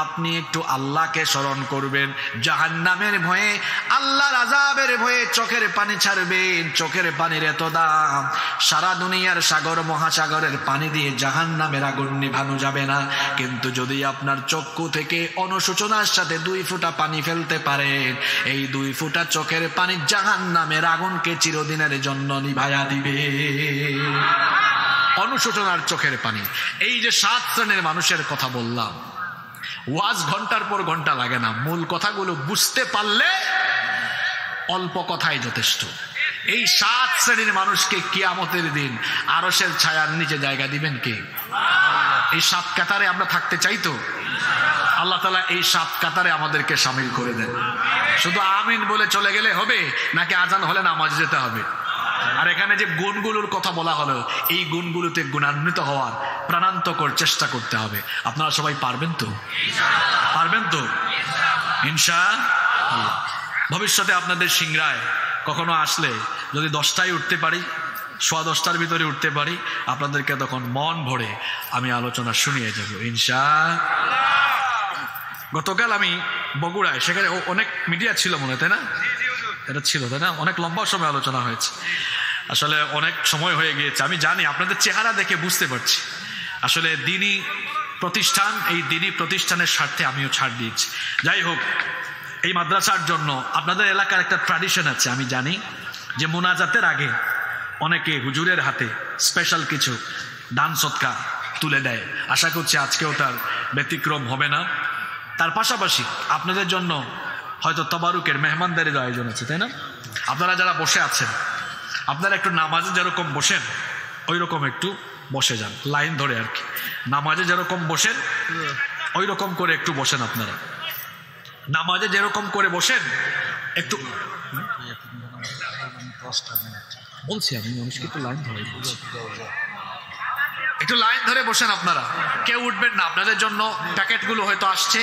আপনি একটু আল্লাহকে স্মরণ করবেন। জাহান্নামের ভয়ে, আল্লাহর আযাবের ভয়ে চোখের পানি ছাড়বেন। চোখের পানির এত দাম, সারা দুনিয়ার সাগর মহাসাগরের পানি দিয়ে জাহান্নামের আগুন নিভানো যাবে না। কিন্তু যদি আপনার চক্ষু থেকে অনুশোচনার সাথে 2 ফোঁটা পানি ফেলতে পারেন, এই 2 ফোঁটা চোখের পানি জাহান্নামের আগুনকে চিরদিনের জন্য নিভায়া দিবে। অনুশোচনার চোখের পানি। এই যে 7 শ্রেণীর মানুষের কথা বললাম, ওয়াজ ঘন্টার পর ঘন্টা লাগে না, মূল কথাগুলো বুঝতে পারলে অল্প কথাই যথেষ্ট। এই 7 শ্রেণীর মানুষকে কিয়ামতের দিন আরশের ছায়ার নিচে জায়গা দিবেন কে? এই 7 কাতারে আমরা থাকতে চাই তো? আল্লাহ তাআলা এই 7 কাতারে আমাদেরকে শামিল করে দেন। শুধু আমিন বলে চলে গেলে হবে নাকি আজান হলে নামাজ যেতে হবে? আর এখানে যে গুণগুলোর কথা বলা হলো, এই গুণগুলোতে গুণান্বিত হওয়ার প্রাণান্তকর চেষ্টা করতে হবে। আপনারা সবাই পারবেন তো? পারবেন তো ইনশাআল্লাহ? ভবিষ্যতে আপনাদের সিংড়ায় কখনো আসলে যদি 10টায় উঠতে পারি, 10:15 ভিতরে উঠতে পারি, আপনাদেরকে তখন মন ভরে আমি আলোচনা শুনিয়ে যাব ইনশাআল্লাহ। গতকাল আমি বগুড়ায়, সেখানে অনেক মিডিয়া ছিল মনে হয়, তাই না? এটা ছিল, তাই না? অনেক লম্বা সময় আলোচনা হয়েছে। আসলে অনেক সময় হয়ে গিয়েছে, আমি জানি, আপনাদের চেহারা দেখে বুঝতে পারছি। আসলে দিনই প্রতিষ্ঠান, এই দিনই প্রতিষ্ঠানের স্বার্থে আমিও ছাড় দিয়েছি। যাই হোক, এই মাদ্রাসার জন্য আপনাদের এলাকার একটা ট্র্যাডিশন আছে, আমি জানি যে মোনাজাতের আগে অনেকে হুজুরের হাতে স্পেশাল কিছু দান সদকা তুলে দেয়। আশা করছি আজকেও তার ব্যতিক্রম হবে না। তার পাশাপাশি আপনাদের জন্য হয়তো তবারুকের মেহমানদারির আয়োজন আছে, তাই না? আপনারা যারা বসে আছেন, আপনারা একটু নামাজে যেরকম বসেন ওই রকম একটু বসে যান, লাইন ধরে আর কি। নামাজে যেরকম বসেন ওই রকম করে একটু বসেন। আপনারা নামাজে যেরকম করে বসেন একটু বলছি, আমি মানুষকে একটু লাইন ধরে বলছি, একটু লাইন ধরে বসেন। আপনারা কেউ উঠবেন না, আপনাদের জন্য প্যাকেটগুলো হয়তো আসছে,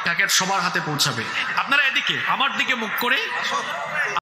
প্যাকেট সবার হাতে পৌঁছাবে। আপনারা এদিকে আমার দিকে মুখ করে